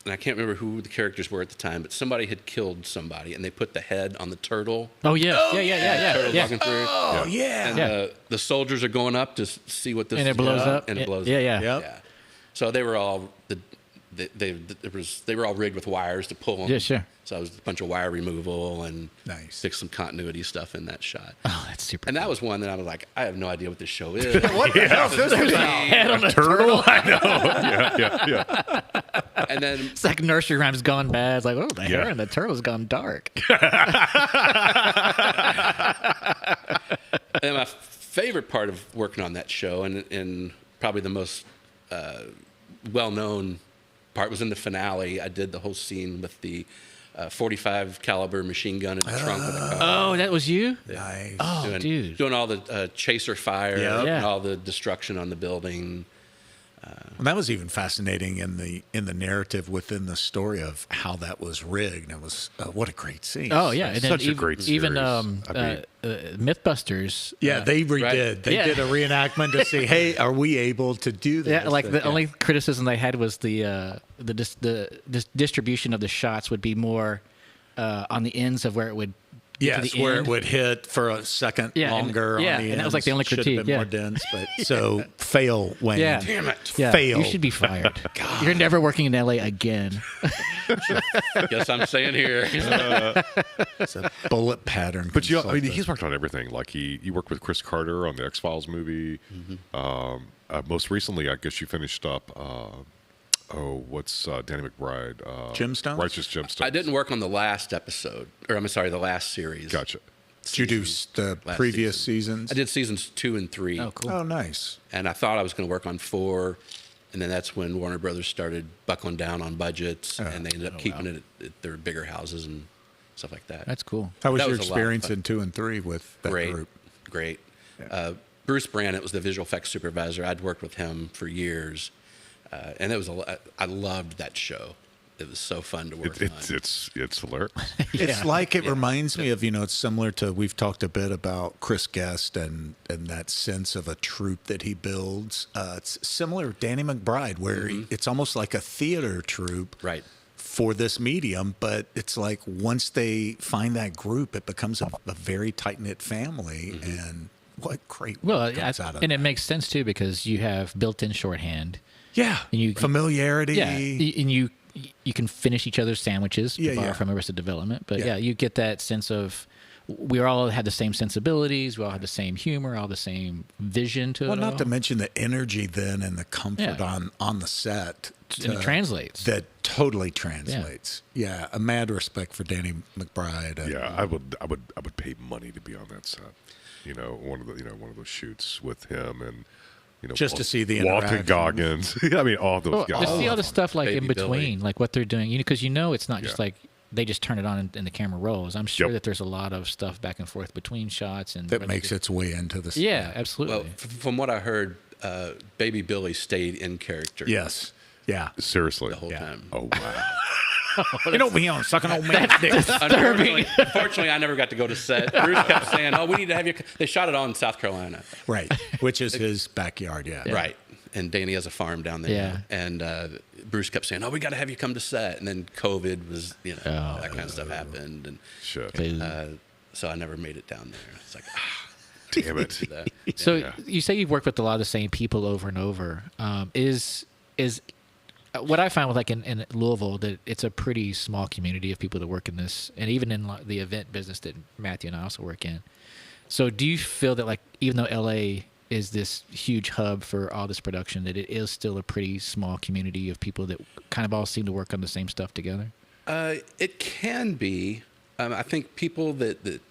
and I can't remember who the characters were at the time, but somebody had killed somebody and they put the head on the turtle. Oh yeah, yeah. Turtle walking through. Oh yeah. And the soldiers are going up to see what this And it is blows about, up. And it blows Yeah, up. yeah. Yep. Yeah. So they were all they were all rigged with wires to pull them. Yeah, sure. So it was a bunch of wire removal and Nice. fix some continuity stuff in that shot. Oh, that's super. And that was one that I was like, I have no idea what this show is. What the hell is this about? Head on a Turtle? I know. Yeah. And then It's like nursery rhymes gone bad. It's like, oh, the hair Yeah. and the turtle's gone dark. and my favorite part of working on that show, and probably the most well-known part, was in the finale. I did the whole scene with the 45 caliber machine gun in the trunk of the car. Oh, that was you? Nice. Oh, dude. Doing all the chaser fire, Yeah. and Yeah. all the destruction on the building. Well, that was even fascinating in the narrative within the story of how that was rigged. It was what a great scene. Oh yeah, and then Such a even, great even series. I mean- MythBusters. Yeah, they redid. right. They Yeah. did a reenactment to see, hey, are we able to do this? Yeah, like the Yeah. only criticism they had was the distribution of the shots would be more on the ends of where it would. get to Yes, the where end. it would hit for a second Yeah, and- longer. yeah, on the and that was like the only ends. Should have critique, been yeah. more dense, but so fail, Wayne. Yeah. Damn it. Yeah, fail. you should be fired. You're never working in LA again. Guess I'm staying here. It's a bullet pattern. But I mean, consultant. he's worked on everything. Like he worked with Chris Carter on the X-Files movie. Most recently, I guess you finished up. What's Danny McBride? Gemstones? Righteous Gemstones. I didn't work on the last episode, or I'm sorry, the last series. Gotcha. Did you do the Last previous season. seasons? I did seasons 2 and 3. Oh, cool. Oh, nice. And I thought I was going to work on 4, and then that's when Warner Brothers started buckling down on budgets, and they ended up keeping it at their bigger houses and stuff like that. That's cool. How was That your was a lot of experience fun. in 2 and 3 with that great, group? great. Bruce Brannett was the visual effects supervisor. I'd worked with him for years, and it was I loved that show. It was so fun to work on. It's hilarious. It's like it reminds me of, it's similar to, we've talked a bit about Chris Guest and that sense of a troupe that he builds. It's similar to Danny McBride, where it's almost like a theater troupe Right. for this medium, but it's like once they find that group, it becomes a very tight-knit family, and what great Well, work comes out of and that. it makes sense too because you have built-in shorthand. Yeah, And you- familiarity. Yeah, and you can finish each other's sandwiches Yeah, to borrow yeah. from Arrested Development. But Yeah. yeah, you get that sense of we all had the same sensibilities, we all had the same humor, all the same vision to Well, it. not all. to mention the energy then and the comfort Yeah. on the set. And it translates. That totally translates. Yeah, a mad respect for Danny McBride. And, Yeah, I would pay money to be on that set. One of those shoots with him and Just to see the Walton interaction. Goggins. I mean, all those Well, guys. to see all the stuff like Baby in between, Billy. like what they're doing, because it's not just Yeah. like they just turn it on and the camera rolls. I'm sure Yep. that there's a lot of stuff back and forth between shots and that makes its way into the Yeah, absolutely. Well, from what I heard, Baby Billy stayed in character. Yes. Yeah. Seriously. The whole Yeah. time. Oh wow. You don't be on sucking old man's dick. Unfortunately, I never got to go to set. Bruce kept saying, "Oh, we need to have you." They shot it all in South Carolina, Right. Which is his backyard. Yeah. right? And Danny has a farm down there. Yeah. And Bruce kept saying, "Oh, we got to have you come to set." And then COVID was, that kind of stuff happened, and Shit. Boo. so I never made it down there. It's like, Damn it. that. So Yeah. you say you've worked with a lot of the same people over and over. Is what I find with in Louisville that it's a pretty small community of people that work in this, and even in the event business that Matthew and I also work in. So do you feel that even though LA is this huge hub for all this production, that it is still a pretty small community of people that kind of all seem to work on the same stuff together? It can be. I think people that,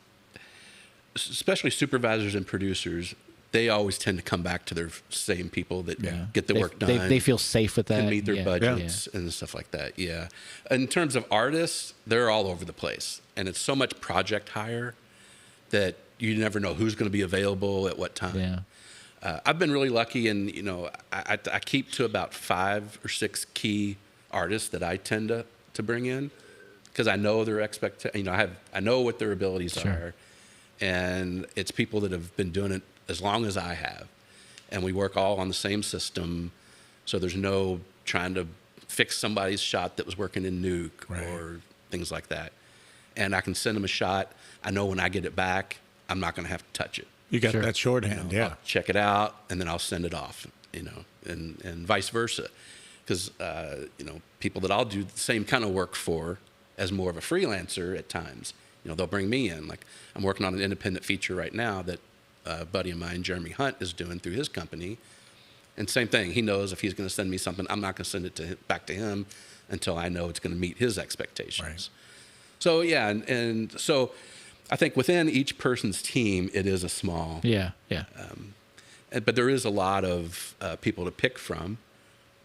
especially supervisors and producers, they always tend to come back to their same people that get the work done. They feel safe with that. can meet their Yeah. budgets and stuff like that. Yeah. In terms of artists, they're all over the place, and it's so much project hire that you never know who's going to be available at what time. Yeah. I've been really lucky, and I keep to about 5 or 6 key artists that I tend to bring in because I know their I know what their abilities are, and it's people that have been doing it as long as I have, and we work all on the same system, so there's no trying to fix somebody's shot that was working in Nuke or things like that, and I can send them a shot. I know when I get it back, I'm not going to have to touch it. You got that shorthand, I'll check it out, and then I'll send it off, and vice versa. Because, people that I'll do the same kind of work for as more of a freelancer at times, they'll bring me in. Like, I'm working on an independent feature right now that a buddy of mine, Jeremy Hunt, is doing through his company. And same thing, he knows if he's going to send me something, I'm not going to send it back to him until I know it's going to meet his expectations. Right. So, yeah, and so I think within each person's team, it is a small. Yeah. But there is a lot of people to pick from,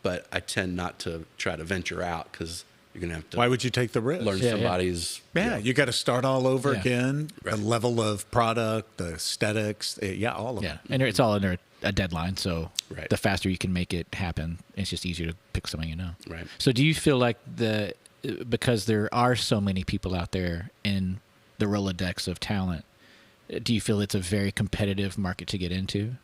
but I tend not to try to venture out because you're going to have to. Why would you take the risk? Learn somebody's. Yeah, you got to start all over again. Right. The level of product, the aesthetics, all of it. Yeah, and it's all under a deadline, so the faster you can make it happen, it's just easier to pick someone you know. Right. So do you feel like because there are so many people out there in the Rolodex of talent, do you feel it's a very competitive market to get into?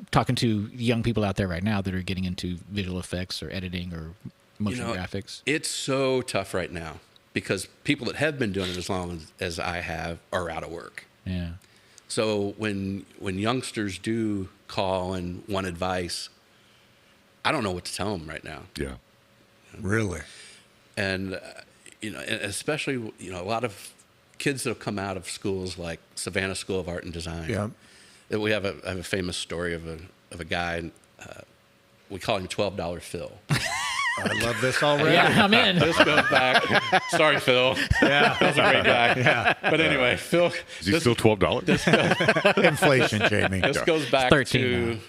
Talking to young people out there right now that are getting into visual effects or editing or motion graphics. It's so tough right now because people that have been doing it as long as I have are out of work. Yeah. So when youngsters do call and want advice, I don't know what to tell them right now. Yeah. Really? And and especially a lot of kids that have come out of schools like Savannah School of Art and Design. Yeah. We have a famous story of a guy. We call him $12 Phil. I love this already. Yeah, I'm in. This goes back. Sorry, Phil. Yeah, Phil's a great guy. Yeah. But anyway, Phil. Is he still $12? Inflation, Jamie. This goes back 13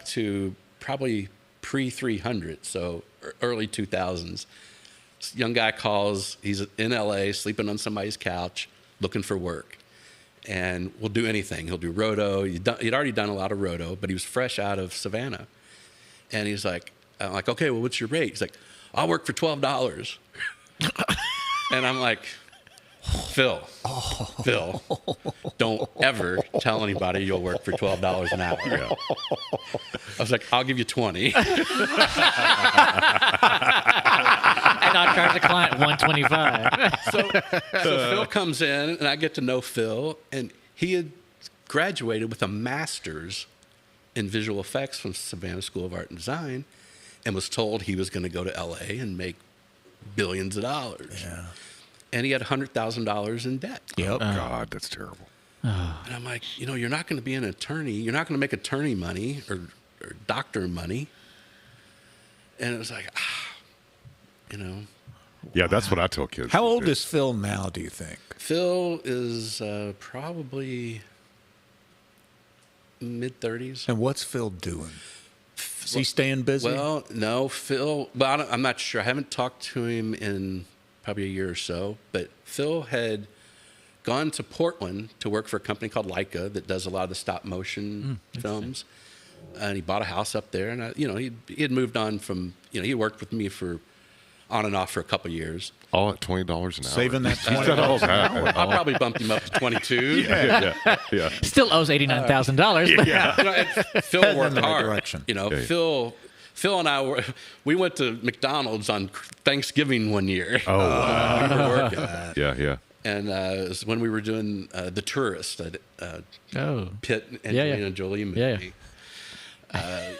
to probably pre-300, so early 2000s. This young guy calls. He's in LA, sleeping on somebody's couch, looking for work, and will do anything. He'll do roto. He'd already done a lot of roto, but he was fresh out of Savannah, and he's like, I'm like, okay, well, what's your rate? He's like, I'll work for $12. And I'm like, Phil, don't ever tell anybody you'll work for $12 an hour. Yeah. I was like, I'll give you 20. And I'll charge the client $125. So Phil comes in, and I get to know Phil, and he had graduated with a master's in visual effects from Savannah School of Art and Design, and was told he was going to go to LA and make billions of dollars. Yeah. And he had $100,000 in debt. Yep. Oh, God, that's terrible. And I'm like, you're not going to be an attorney. You're not going to make attorney money or doctor money. And it was like, Yeah, that's what I tell kids. How old is Phil now, do you think? Phil is probably mid-30s. And what's Phil doing? Is he staying busy? Well, no, Phil, I'm not sure. I haven't talked to him in probably a year or so, but Phil had gone to Portland to work for a company called Leica that does a lot of the stop motion films. And he bought a house up there, and he had moved on from, he worked with me for on and off for a couple of years. All at $20 an hour. Saving that $20 an hour. I'll probably bump him up to 22. Yeah. Still owes $89,000. Yeah. Phil worked hard. Direction. Phil and I we went to McDonald's on Thanksgiving one year. Oh, wow. We were working. Yeah. And it was when we were doing The Tourist, Pitt and Angelina Jolie movie. Yeah.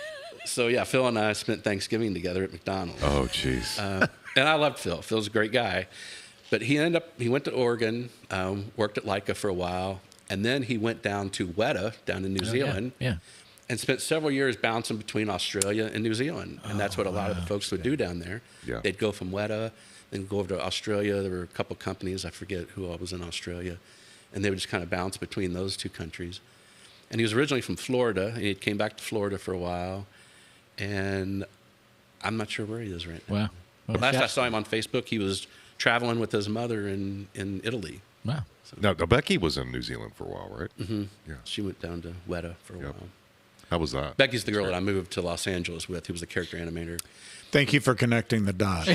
So Phil and I spent Thanksgiving together at McDonald's. Oh, jeez. And I loved Phil. Phil's a great guy. But he went to Oregon, worked at Leica for a while, and then he went down to Weta, down in New Zealand, and spent several years bouncing between Australia and New Zealand. And that's what a lot of the folks would do down there. Yeah. They'd go from Weta, then go over to Australia. There were a couple companies, I forget who all was in Australia, and they would just kind of bounce between those two countries. And he was originally from Florida, and he came back to Florida for a while, and I'm not sure where he is right now. Wow. Well, last I saw him on Facebook, he was traveling with his mother in Italy. Wow. Now, Becky was in New Zealand for a while, right? Mm-hmm. Yeah. She went down to Weta for a while. How was that? Becky's the girl that I moved to Los Angeles with, who was the character animator. Thank you for connecting the dots.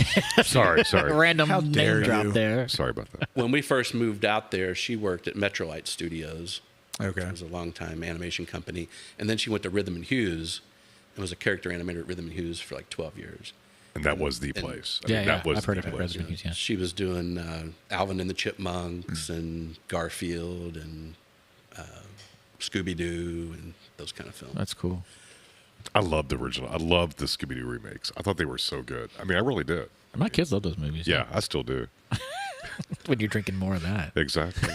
Sorry. Random How dare name drop you. there. Sorry about that. When we first moved out there, she worked at Metrolight Studios. Okay. It was a long-time animation company. And then she went to Rhythm and Hughes and was a character animator at Rhythm and Hughes for like 12 years. And that was the place. Yeah, that was I've heard the of it. place. Resident Hughes, yeah. She was doing Alvin and the Chipmunks and Garfield and Scooby-Doo and those kind of films. That's cool. I loved the original. I loved the Scooby-Doo remakes. I thought they were so good. I mean, I really did. My kids love those movies. Yeah, I still do. When you're drinking more of that. Exactly.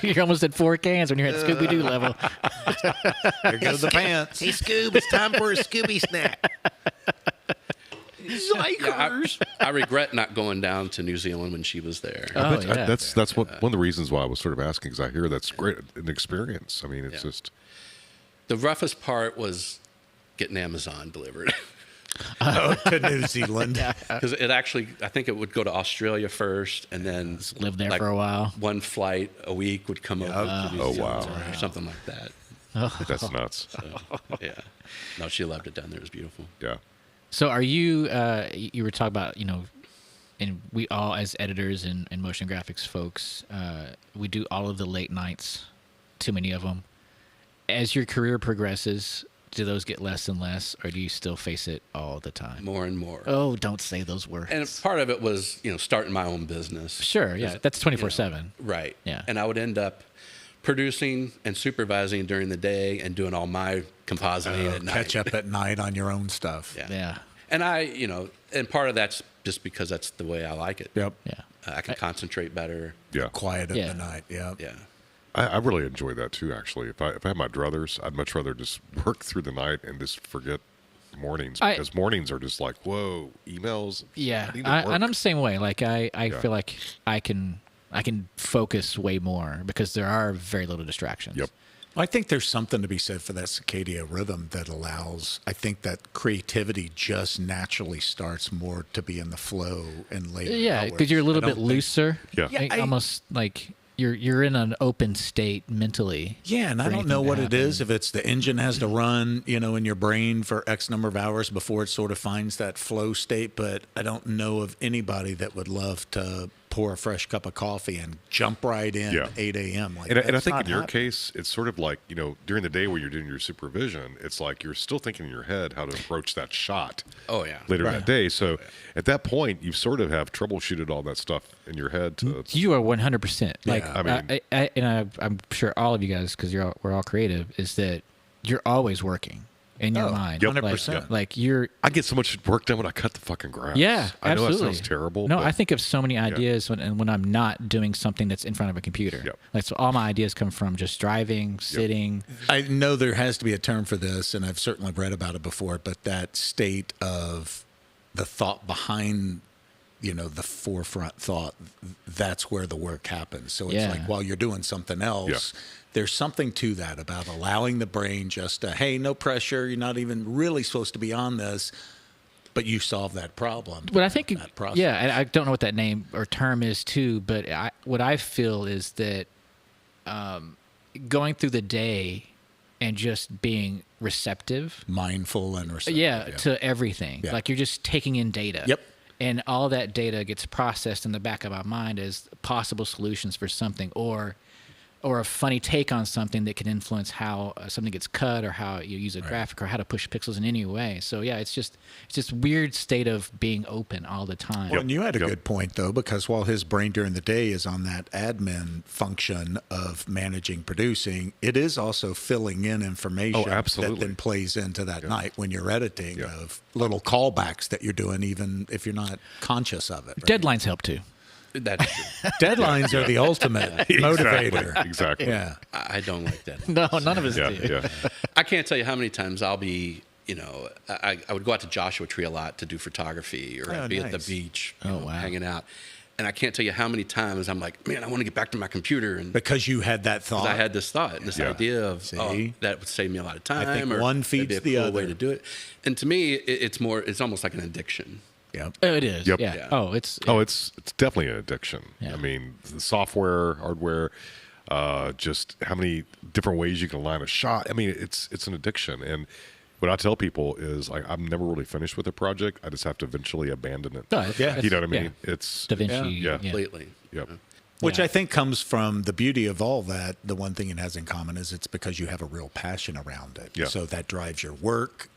You're almost at 4 cans when you're at Scooby Doo level. There goes the pants. Hey, Scoob, it's time for a Scooby snack. I regret not going down to New Zealand when she was there. Oh, yeah. That's what one of the reasons why I was sort of asking, because I hear that's great an experience. I mean, it's just The roughest part was getting Amazon delivered. To New Zealand. Because it actually, I think it would go to Australia first, and then Live there for a while. One flight a week would come over to New Oh, Zealand wow. or something like that. that's nuts. So, yeah. No, she loved it down there. It was beautiful. Yeah. So are you, you were talking about, and we all as editors and motion graphics folks, we do all of the late nights, too many of them. As your career progresses, do those get less and less, or do you still face it all the time? More and more. Oh, don't say those words. And part of it was, starting my own business. Sure, yeah, that's 24/7. Right. Yeah. And I would end up producing and supervising during the day and doing all my compositing at night. Catch up at night on your own stuff. Yeah. Yeah, And and part of that's just because that's the way I like it. Yep. yeah. I can concentrate better. Yeah. Quiet at Yeah. the night. Yeah. Yeah. I really enjoy that too, actually. If I had my druthers, I'd much rather just work through the night and just forget mornings, because mornings are just like, whoa, emails. Yeah, I need to and work. I'm the same way. Like I feel like I can focus way more because there are very little distractions. Yep. I think there's something to be said for that circadian rhythm that allows, I think that creativity just naturally starts more to be in the flow and later. Yeah, because you're a little bit looser. Yeah. Yeah, Like, almost like you're in an open state mentally. Yeah, and I don't know what it is, if it's the engine has to run, in your brain for X number of hours before it sort of finds that flow state, but I don't know of anybody that would love to pour a fresh cup of coffee and jump right in Yeah. at 8 a.m. Like, And I that's think not in your happening. case, it's sort of like, during the day where you're doing your supervision, it's like you're still thinking in your head how to approach that shot Oh, yeah. later Right. that day. So at that point, you sort of have troubleshooted all that stuff in your head to. You are 100%. Like Yeah. I mean- I'm sure all of you guys, because we're all creative, is that you're always working in your mind. Yep. 100%. Like you're. I get so much work done when I cut the fucking grass. Yeah, I know absolutely. that sounds terrible. No, but I think of so many ideas when I'm not doing something that's in front of a computer. Yep. Like so, all my ideas come from just driving, sitting. I know there has to be a term for this, and I've certainly read about it before, but that state of the thought behind, the forefront thought, that's where the work happens. So it's Yeah. like while you're doing something else, there's something to that about allowing the brain just to, hey, no pressure, you're not even really supposed to be on this, but you solve that problem. But I think, that process. yeah, and I don't know what that name or term is too, but what I feel is that going through the day and just being receptive, Mindful and receptive. yeah, to everything. Yeah. Like you're just taking in data. Yep. And all that data gets processed in the back of my mind as possible solutions for something, or a funny take on something that can influence how something gets cut, or how you use a graphic, or how to push pixels in any way. So yeah, it's just weird state of being open all the time. Well, and you had a good point, though, because while his brain during the day is on that admin function of managing, producing, it is also filling in information absolutely. that then plays into that night when you're editing of little callbacks that you're doing, even if you're not conscious of it. Right? Deadlines help too. That's true. Deadlines are the ultimate motivator. Exactly. Yeah. I don't like that. No, none of us Yeah. do. Yeah. I can't tell you how many times I'll be, I would go out to Joshua Tree a lot to do photography, or Oh, I'd be at the nice. beach, wow. hanging out. And I can't tell you how many times I'm like, man, I want to get back to my computer. And Because you had that thought. I had this thought, this Yeah. idea of, See? that would save me a lot of time. think or one it'd be feeds a the cool other. way to do it. And to me, it's almost like an addiction. Yep. Oh, it is. Yep. Yeah. Yeah. Oh, it's It's definitely an addiction. Yeah. I mean, the software, hardware, just how many different ways you can line a shot. I mean, it's an addiction. And what I tell people is, I'm never really finished with a project. I just have to eventually abandon it. Yeah. You know what I mean? Yeah. It's Da Vinci. Yeah. Completely. Yep. Which Yeah. I think comes from the beauty of all that. The one thing it has in common is it's because you have a real passion around it. Yeah. So that drives your work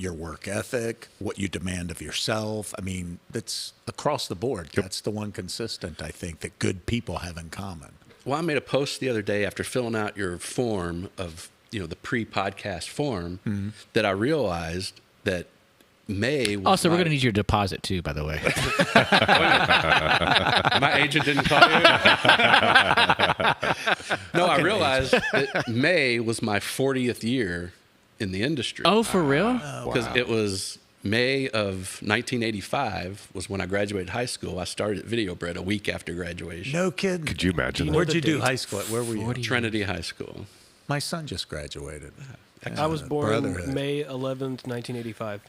ethic, what you demand of yourself. I mean, that's across the board. Yep. That's the one consistent, I think, that good people have in common. Well, I made a post the other day after filling out your form of, the pre-podcast form that I realized that May was Also, we're my- going to need your deposit too, by the way. My agent didn't call you. No, I realized that May was my 40th year in the industry. Oh, for real? Because it was May of 1985 was when I graduated high school. I started at Video Bread a week after graduation. No kidding. Could you imagine? Where'd the you do date? high school at? Where were you? Trinity High School. My son just graduated. I was born Brotherhood. May 11th, 1985.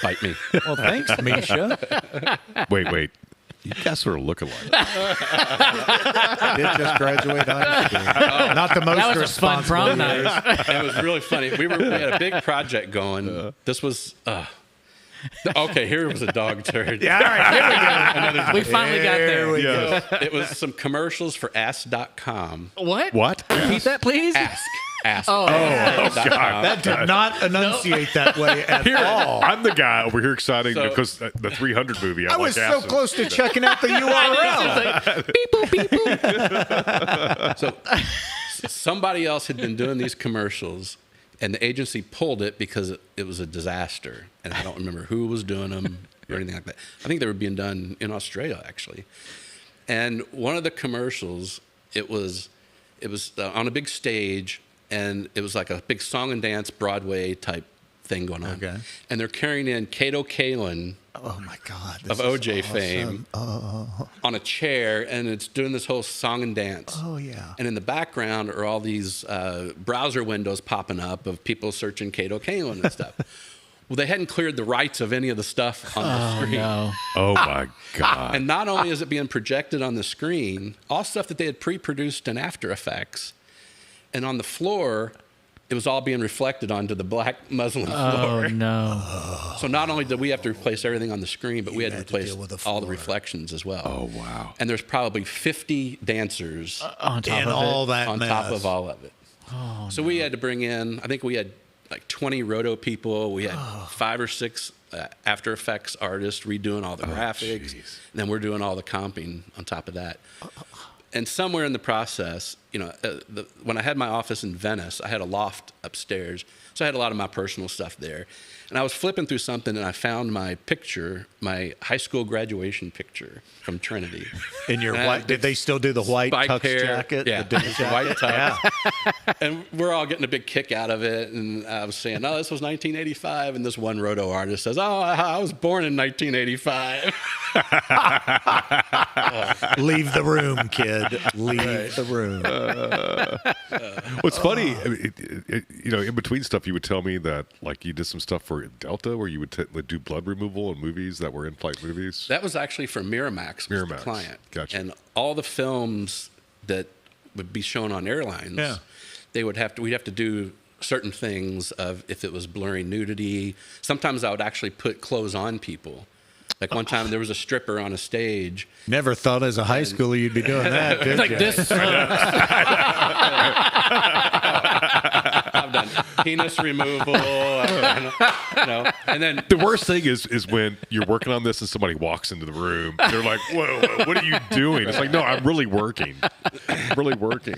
Bite me. Well, thanks, Misha. Wait. You guys sort of look alike. Did just graduate high school. Not the most That was a fun responsible prom years. night. It was really funny. We had a big project going. This was okay. Here was a dog turd. Yeah, all right, here we go. We finally got there. we go. It was some commercials for Ask.com. What? What? Repeat that, please. Ask. Oh, That did not enunciate that way at all. I'm the guy over here excited So- because the 300 movie. I like was so acid. close to checking out the URL. beep boop beep boop. So somebody else had been doing these commercials, and the agency pulled it because it was a disaster. And I don't remember who was doing them or anything like that. I think they were being done in Australia, actually. And one of the commercials, it was on a big stage, and it was like a big song and dance Broadway type thing going on. Okay. And they're carrying in Kato Kalin Oh my God! of OJ fame on a chair, and it's doing this whole song and dance. Oh yeah. And in the background are all these browser windows popping up of people searching Kato Kalin and stuff. Well, they hadn't cleared the rights of any of the stuff on the screen. No. Oh my God. And not only is it being projected on the screen, all stuff that they had pre-produced in After Effects, and on the floor, it was all being reflected onto the black muslin Oh floor. no. So not only did we have to replace everything on the screen, but we had to had to replace deal with the all the floor. reflections as well. Oh wow. And there's probably 50 dancers On top And of all it. that on mess. top of all of it. So we had to bring in, I think we had like 20 roto people. We had 5 or 6 After Effects artists redoing all the graphics. jeez. And then we're doing all the comping on top of that. And somewhere in the process, when I had my office in Venice, I had a loft upstairs. So I had a lot of my personal stuff there. And I was flipping through something, and I found my picture, my high school graduation picture from Trinity. In your And white, did they still do the white spiked tux hair. jacket? Yeah, The dinner the white jacket? tux. And we're all getting a big kick out of it. And I was saying, "Oh, this was 1985." And this one roto artist says, "Oh, I was born in 1985." Leave the room, kid. Leave the room. What's funny, I mean, in between stuff, you would tell me that like you did some stuff for Delta where you would do blood removal in movies that were in-flight movies. That was actually for Miramax, was the Miramax. client. Gotcha. And all the films that would be shown on airlines, Yeah. we'd have to do certain things of if it was blurry nudity. Sometimes I would actually put clothes on people. Like one time there was a stripper on a stage. Never thought as a high schooler you'd be doing that, did Like you? this. I've done penis removal. I've done, and then The worst thing is when you're working on this and somebody walks into the room. They're like, "Whoa, what are you doing?" It's like, "No, I'm really working. I'm really working."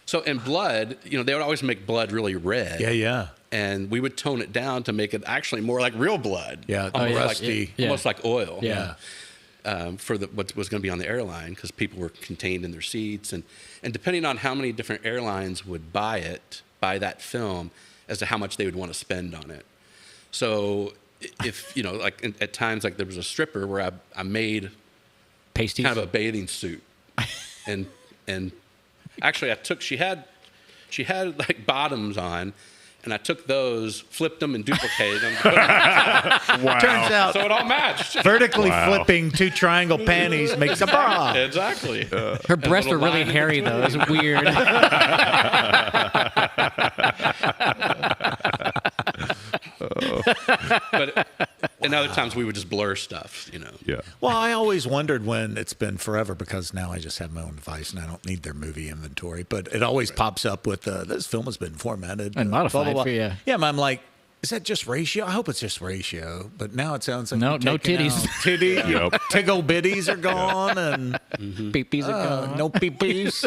so in blood, they would always make blood really red. Yeah. And we would tone it down to make it actually more like real blood. Yeah, Oh, yeah. rusty. Yeah. Almost like oil. Yeah. For what was going to be on the airline because people were contained in their seats. And depending on how many different airlines would buy that film as to how much they would want to spend on it. So if, at times like there was a stripper where I made Pasties. kind of a bathing suit. And actually she had like bottoms on, And I took those, flipped them, and duplicated them. Wow. Turns out So it all matched. vertically flipping 2 triangle panties makes a bra. Exactly. Her breasts were really hairy, though. It was weird. But and other times we would just blur stuff, you know. Yeah. Well, I always wondered when it's been forever because now I just have my own device and I don't need their movie inventory. But it always pops up with this film has been formatted And modified for you. Yeah, and I'm like, is that just ratio? I hope it's just ratio. But now it sounds like No- you're no taking titties. out Titty, Yep. tiggle bitties are gone, and Peepees are gone. no peepees.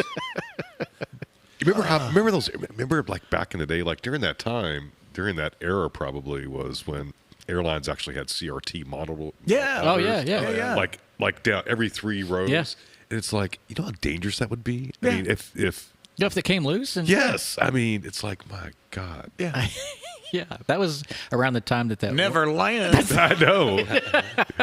You remember those? Remember like back in the day, like during that time, during that era, probably was when airlines actually had CRT model. Yeah. Oh, yeah, yeah. Yeah. Like down every 3 rows. Yeah. And it's like, you know how dangerous that would be. Yeah. I mean, if You know, if they came loose? And yes, I mean, it's like my God. Yeah. Yeah, that was around the time that Never land. I know.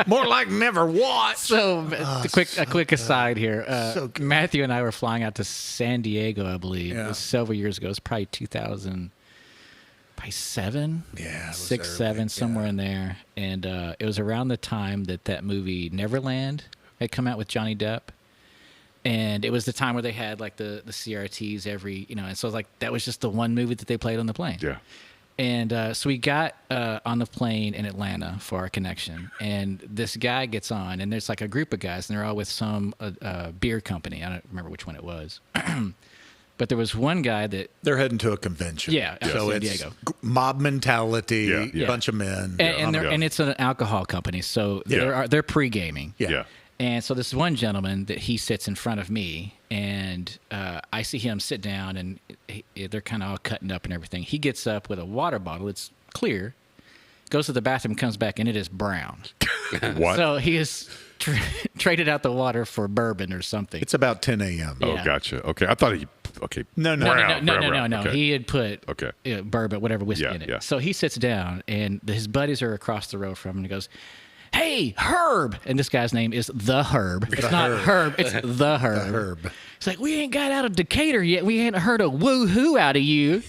More like never watch. So, a quick aside here. so good. Matthew and I were flying out to San Diego, I believe. It Yeah. was several years ago. It was probably 2007. Yeah, it was 6, early, 7, yeah. somewhere in there. And it was around the time that movie Neverland had come out with Johnny Depp. And it was the time where they had like the CRTs every, and so like that was just the one movie that they played on the plane. Yeah. And so we got on the plane in Atlanta for our connection, and this guy gets on, and there's like a group of guys, and they're all with some beer company. I don't remember which one it was, but there was one guy that, They're heading to a convention. Yeah, out So in San it's Diego. mob mentality, Yeah, yeah. bunch of men. and it's an alcohol company, so they're pre-gaming. Yeah. Yeah. And so this one gentleman that he sits in front of me, and I see him sit down, and they're kind of all cutting up and everything. He gets up with a water bottle. It's clear. Goes to the bathroom, comes back, and it is brown. What? So he has traded out the water for bourbon or something. It's about 10 a.m. Oh, yeah. gotcha. Okay. I thought he. Okay. No, no, Brown, no. brown. Okay. He had put Okay. Bourbon, whatever whiskey Yeah, in it. yeah. So he sits down, and his buddies are across the row from him, and he goes, "Hey, Herb!" And this guy's name is the Herb. It's not Herb. It's the Herb. The Herb. It's like, we ain't got out of Decatur yet. We ain't heard a woo-hoo out of you.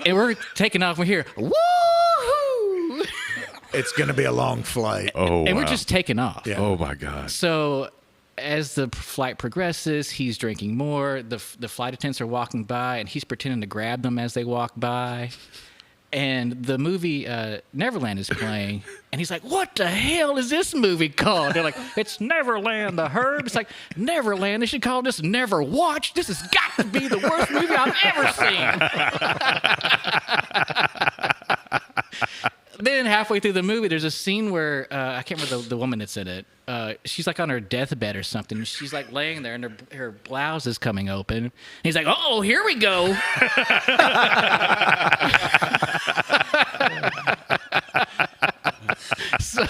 And we're taking off from here. Woo-hoo! It's going to be a long flight. Oh, And wow. we're just taking off. Yeah. Oh my God. So as the flight progresses, he's drinking more. The flight attendants are walking by, and he's pretending to grab them as they walk by. And the movie Neverland is playing, and he's like, "What the hell is this movie called?" They're like, "It's Neverland, the Herb." It's like, "Neverland? They should call this Never Watch. This has got to be the worst movie I've ever seen." Then halfway through the movie, there's a scene where I can't remember the woman that's in it. She's like on her deathbed or something. She's like laying there, and her blouse is coming open. And he's like, "Oh, here we go." So,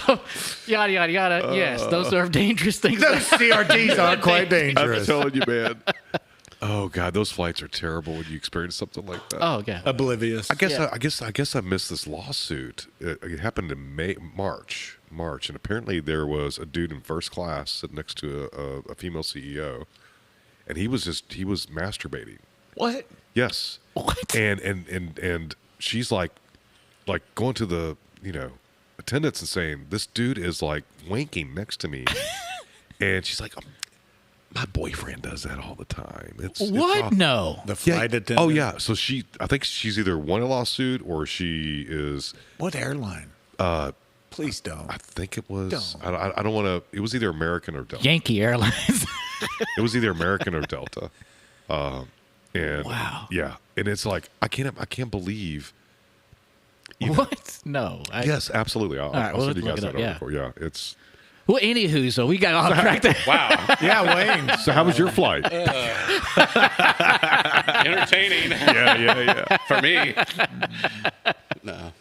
yada yada yada. Yes, those are dangerous things. Those CRTs are quite I'm dangerous. telling you, man. Oh God, those flights are terrible when you experience something like that. Oh yeah. Oblivious. I guess Yeah. I guess I missed this lawsuit. It happened in March, and apparently there was a dude in first class sitting next to a female CEO, and he was masturbating. What? Yes. What? And she's like going to the attendants and saying, "This dude is like wanking next to me," and she's like, "My boyfriend does that all the time." It's What? awful. No. The flight attendant? Oh yeah. So I think she's either won a lawsuit or she is. What airline? Please don't. I think it was. Don't. I don't want to. It was either American or Delta. Yankee Airlines. It was either American or Delta. And Wow. yeah, and it's like I can't believe. What? No. Yes, absolutely. I'll right, I'll well, send you let's guys look that it up, article. Yeah, it's. Well, anywho, so we got off track there. Wow. Yeah, Wayne. So how was your flight? Entertaining yeah. for me. No.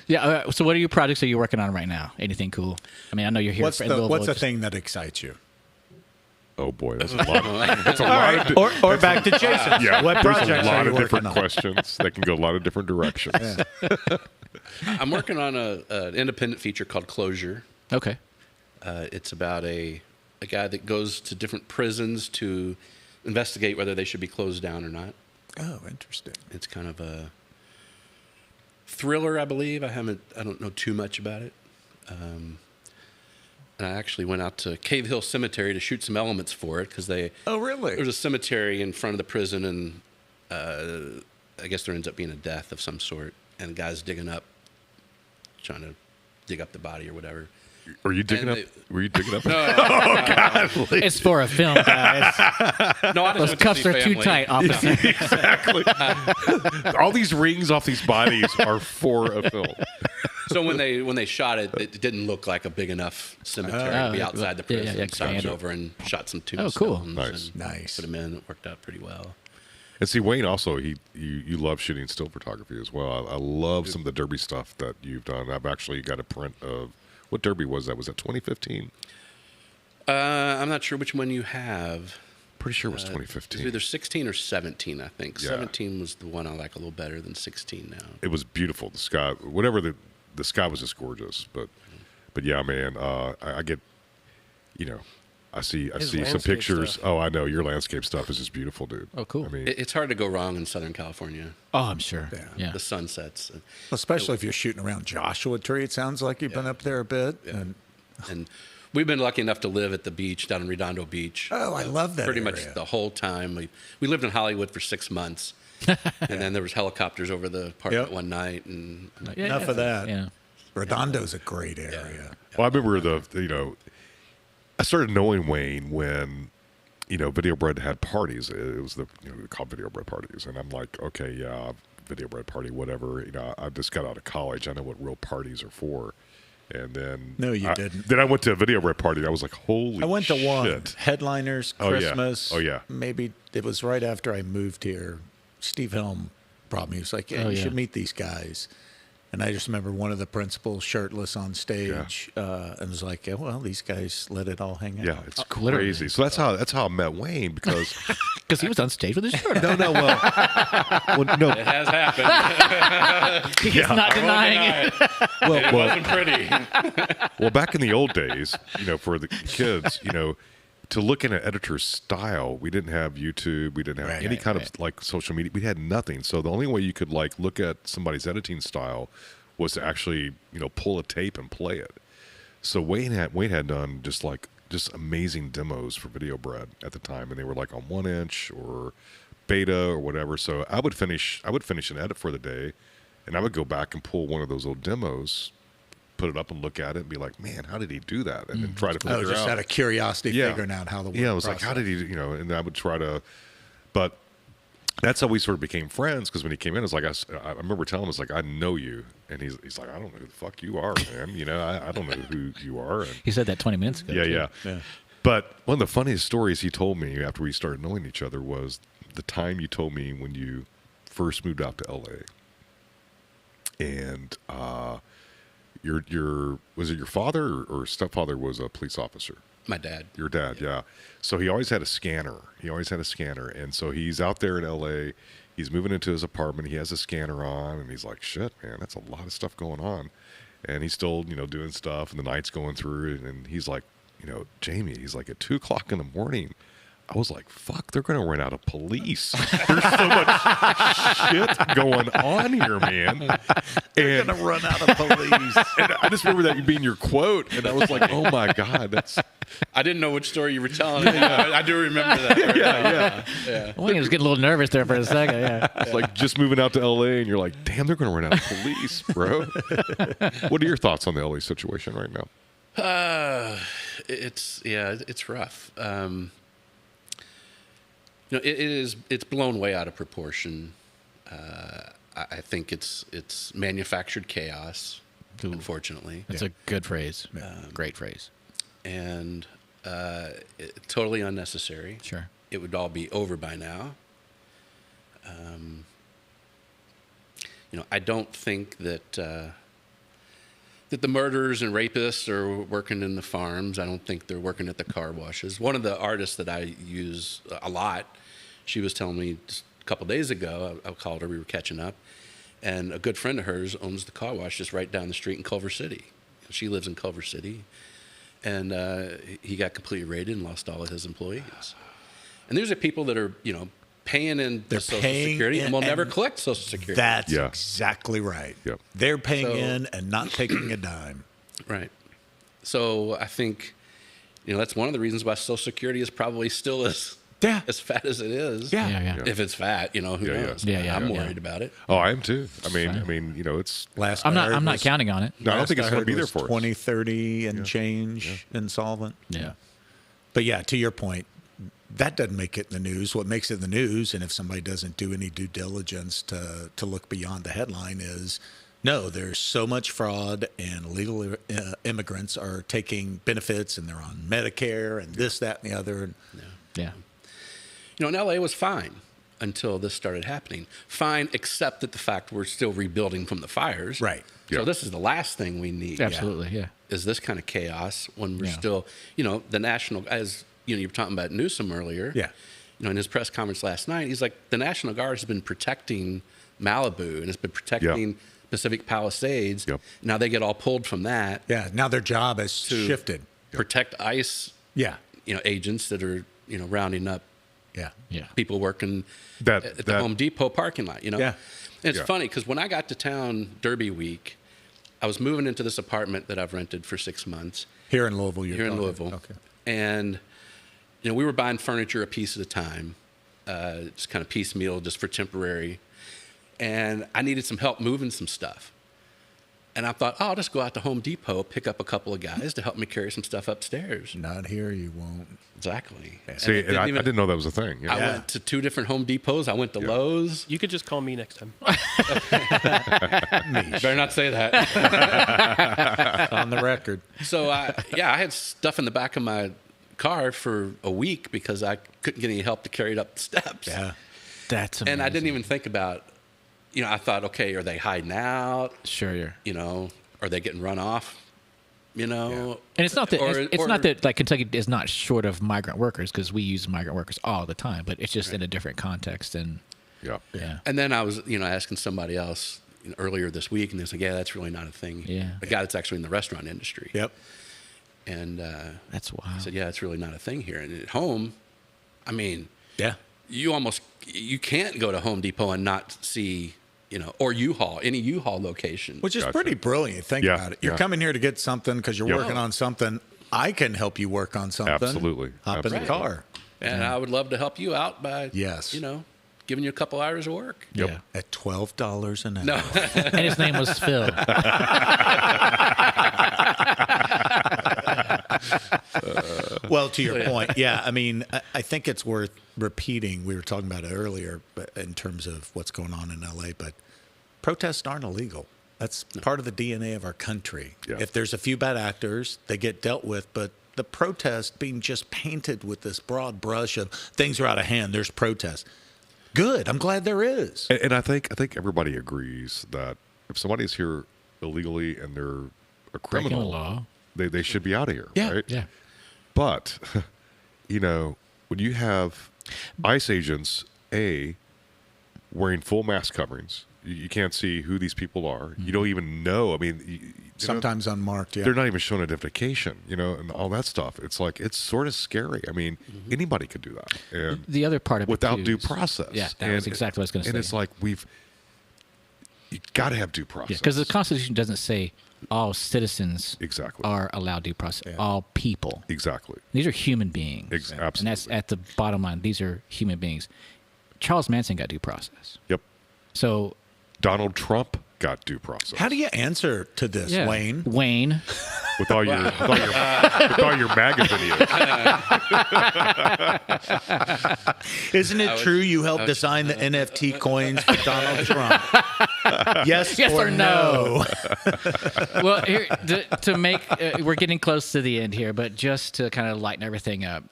Yeah. So, what are your projects are you working on right now? Anything cool? I mean, I know you're here. What's for the Louisville. thing that excites you? Oh boy, that's a lot. That's a lot. Or back to Jason. Yeah, What there's projects a are lot you of working different on? questions. They can go a lot of different directions. I'm working on an independent feature called Closure. Okay. It's about a guy that goes to different prisons to investigate whether they should be closed down or not. Oh, interesting. It's kind of a Thriller, I believe. I don't know too much about it. And I actually went out to Cave Hill Cemetery to shoot some elements for it because Oh, really? there's a cemetery in front of the prison, and I guess there ends up being a death of some sort, and the guy's trying to dig up the body or whatever. Were you digging up? Were you digging up? No, It's for a film, guys. no, I just Those went to cuffs see are too family. tight. Opposite. Exactly. All these rings off these bodies are for a film. So when they shot it, it didn't look like a big enough cemetery to be outside the prison. So I went expanded. over and shot some Oh, cool. tombstones. Nice. and Nice. Put them in. It worked out pretty well. And see, Wayne also, you love shooting still photography as well. I love some of the derby stuff that you've done. I've actually got a print of, what derby was that? Was that 2015? I'm not sure which one you have. Pretty sure it was It's 2015. either 16 or 17, I think. Yeah. 17 was the one I like a little better than 16 now. It was beautiful. The sky, whatever the sky was just gorgeous. But yeah, man, I get, I see His some landscape pictures. stuff. Oh, I know your landscape stuff is just beautiful, dude. Oh, cool. I mean, It's hard to go wrong in Southern California. Oh, I'm sure. Yeah. The sunsets. Especially if you're shooting around Joshua Tree. It sounds like you've been up there a bit. And, And we've been lucky enough to live at the beach down in Redondo Beach. oh, I love that Pretty area. much the whole time. We lived in Hollywood for 6 months. And then there was helicopters over the apartment Yep. one night. And Yeah, Enough of that. Yeah. Redondo's a great area. well, I remember I started knowing Wayne when, Video Bread had parties. It was called Video Bread parties. And I'm like, okay, yeah, Video Bread party, whatever. I just got out of college. I know what real parties are for. And then No, you didn't. Then I went to a Video Bread party. I was like, holy I went to one. shit. Headliners, Oh, yeah. Christmas. Oh, yeah. Maybe it was right after I moved here. Steve Helm brought me. He was like, "Hey, Oh, you yeah. should meet these guys." And I just remember one of the principals shirtless on stage, and was like, "Yeah, well, these guys let it all hang out." Yeah, it's literally. crazy. So that's how I met Wayne because Because he was on stage with his shirt on. no, well, no, it has happened. He's not denying it. It wasn't pretty. well, back in the old days, for the kids, to look at an editor's style, we didn't have YouTube, we didn't have any kind of like social media, we had nothing. So the only way you could like look at somebody's editing style was to actually, pull a tape and play it. So Wayne had done just amazing demos for Video Bread at the time, and they were like on 1-inch or beta or whatever. So I would finish an edit for the day, and I would go back and pull one of those old demos, put it up and look at it and be like, man, how did he do that? And then try to figure Oh, just out. out of curiosity, Yeah. figuring out how the work Yeah, I was like, process. how did he, and I would try to, but that's how we sort of became friends. Because when he came in, it's like, I remember telling him, it's like, I know you. And he's like, I don't know who the fuck you are, man. I don't know who you are. And He said that 20 minutes ago. yeah. Yeah. But one of the funniest stories he told me after we started knowing each other was the time you told me when you first moved out to LA. And, was it your father or stepfather was a police officer? My dad. Your dad, yeah. So he always had a scanner. And so he's out there in LA. He's moving into his apartment. He has a scanner on, and he's like, shit, man, that's a lot of stuff going on. And he's still, doing stuff, and the night's going through, and he's like, Jamie, he's like, at 2 o'clock in the morning, I was like, fuck, they're going to run out of police. There's so much shit going on here, man. They're gonna run out of police. And I just remember that being your quote, and I was like, oh my God, that's... I didn't know which story you were telling. I do remember that. Yeah. Well, he was getting a little nervous there for a second. Yeah. It's like just moving out to LA and you're like, damn, they're going to run out of police, bro. What are your thoughts on the LA situation right now? It's rough. It's blown way out of proportion. I think it's manufactured chaos, unfortunately, That's a good phrase. Great phrase. and totally unnecessary. Sure. It would all be over by now. I don't think that the murderers and rapists are working in the farms. I don't think they're working at the car washes. One of the artists that I use a lot, she was telling me just a couple days ago, I called her, we were catching up, and a good friend of hers owns the car wash just right down the street in Culver City. She lives in Culver City, and he got completely raided and lost all of his employees. And these are people that are, paying in They're Social paying Security in, and will never and collect Social Security. That's Yeah. exactly right. Yep. They're paying So- in and not taking a dime. Right. So I think, that's one of the reasons why Social Security is probably still as fat as it is. Yeah. Yeah. If it's fat, who knows? Yeah, I'm yeah. worried about it. Oh, I am too. I mean, it's. Last I'm I heard not was- counting on it. No, I don't last think it's going heard to be there was for us. 2030 and change insolvent. Yeah. But yeah, to your point, that doesn't make it in the news. What makes it in the news, and if somebody doesn't do any due diligence to look beyond the headline, is no, there's so much fraud, and illegal immigrants are taking benefits, and they're on Medicare, and this, that, and the other. And Yeah. And LA was fine until this started happening. Fine, except that the fact we're still rebuilding from the fires. Right. So Yeah. this is the last thing we need. Absolutely. Yeah. Is this kind of chaos when we're Yeah. still, the national, as you were talking about Newsom earlier. Yeah. In his press conference last night, he's like, the National Guard has been protecting Malibu and it's been protecting Pacific Palisades. Yep. Now they get all pulled from that yeah, now their job has to shifted. protect ICE, Yeah. agents that are, rounding up Yeah. Yeah. people working That- at the that- Home Depot parking lot, Yeah. And it's Yeah. funny because when I got to town Derby week, I was moving into this apartment that I've rented for 6 months Here in Louisville, you're here in talking. Louisville. Okay. And, we were buying furniture a piece at a time, just kind of piecemeal, just for temporary. And I needed some help moving some stuff. And I thought, I'll just go out to Home Depot, pick up a couple of guys to help me carry some stuff upstairs. Not here, you won't. Exactly. See, it and I even- didn't know that was a thing. Yeah. I went to 2 different Home Depots. I went to Lowe's. You could just call me next time. Better not say that. On the record. So, I had stuff in the back of my car for a week because I couldn't get any help to carry it up the steps. Yeah. That's amazing. And I didn't even think about, I thought, okay, are they hiding out? Sure. Are they getting run off? And it's not that it's not that like Kentucky is not short of migrant workers because we use migrant workers all the time, but it's just in a different context. And Yeah. yeah. And then I was, asking somebody else earlier this week, and they said, yeah, that's really not a thing. Yeah. A guy that's actually in the restaurant industry. Yep. And That's wild. I said, yeah, it's really not a thing here. And at home, I mean, Yeah. you can't go to Home Depot and not see, or U-Haul, any U-Haul location. Which is Gotcha. pretty brilliant. Think Yeah, about it. You're yeah. coming here to get something because you're Yep. working on something. I can help you work on something. Absolutely. Hop in the Absolutely. car. And I would love to help you out by, Yes. giving you a couple hours of work. Yep. Yeah. At $12 an hour. No, And his name was Phil. Well, to your point, yeah. I mean, I think it's worth repeating. We were talking about it earlier, but in terms of what's going on in LA, but protests aren't illegal. That's part of the DNA of our country. Yeah. If there's a few bad actors, they get dealt with, but the protest being just painted with this broad brush of things are out of hand, there's protest. Good. I'm glad there is. And I think everybody agrees that if somebody's here illegally and they're a Breaking the criminal, law. they should be out of here, Yeah. right? Yeah. But when you have ICE agents wearing full mask coverings, you can't see who these people are. You don't even know. I mean, Sometimes unmarked, yeah. they're not even showing identification, and all that stuff. It's like it's sort of scary. I mean, anybody could do that, and The other part of it without too due is- process. Yeah, that was exactly what I was going to say. And it's like you got to have due process. because the Constitution doesn't say all citizens Exactly. are allowed due process. All people. Exactly. These are human beings. Absolutely. And that's at the bottom line. These are human beings. Charles Manson got due process. Yep. So Donald Trump got due process. How do you answer to this, yeah. Wayne? Wayne. with all your MAGA videos? Isn't it true you helped design the NFT coins for Donald Trump? Yes or no? Well, here to make we're getting close to the end here, but just to kind of lighten everything up,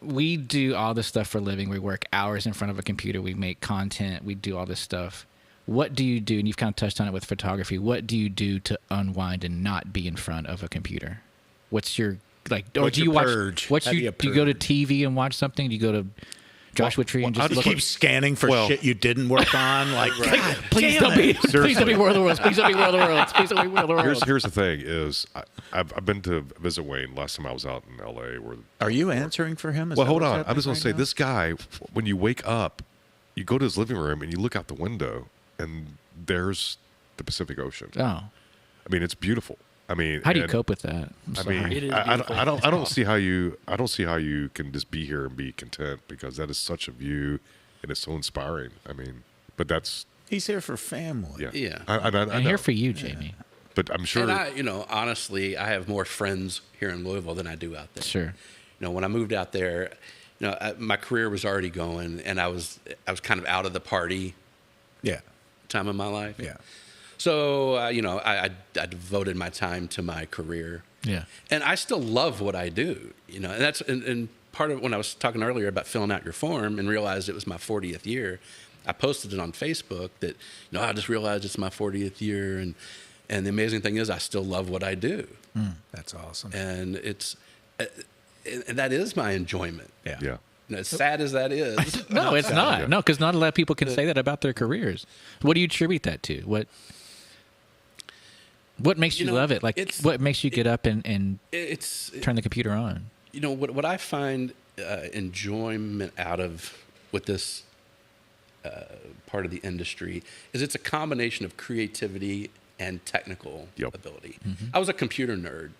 we do all this stuff for a living. We work hours in front of a computer. We make content. We do all this stuff. What do you do? And you've kind of touched on it with photography. What do you do to unwind and not be in front of a computer? What's your or What's do you your watch? purge? What's How do you you do you go to purge? TV and watch something? Do you go to Joshua Tree and I'll just just look. keep scanning for Well- shit you didn't work on. Like, God, Please damn don't be. it. Please don't be War of the Worlds. Please don't be War of the Worlds. Please don't be War of the Worlds. Here's the thing: is I've been to visit Wayne. Last time I was out in L.A. Where Are you answering for him? Is well, that hold what's on. I'm happening just gonna right say now? this guy. When you wake up, you go to his living room and you look out the window, and there's the Pacific Ocean. Oh, I mean, it's beautiful. I mean, how do you and- cope with that? I'm I sorry. mean, It is I beautiful. don't see how you can just be here and be content, because that is such a view and it's so inspiring. I mean, but that's He's here for family. yeah. Yeah. I and know. here for you, Jamie. But I'm sure. And honestly, I have more friends here in Louisville than I do out there. Sure. When I moved out there, my career was already going, and I was kind of out of the party Yeah. time of my life. Yeah. So, I devoted my time to my career. Yeah. And I still love what I do, and that's and part of when I was talking earlier about filling out your form and realized it was my 40th year, I posted it on Facebook that, I just realized it's my 40th year. And the amazing thing is I still love what I do. That's awesome. And and that is my enjoyment. Yeah. yeah. As sad as that is. No, it's not. Yeah. No, because not a lot of people can say that about their careers. What do you attribute that to? What makes you love it? Like, what makes you get up and It's turn the computer on? what I find enjoyment out of with this part of the industry is it's a combination of creativity and technical Yep. ability. I was a computer nerd,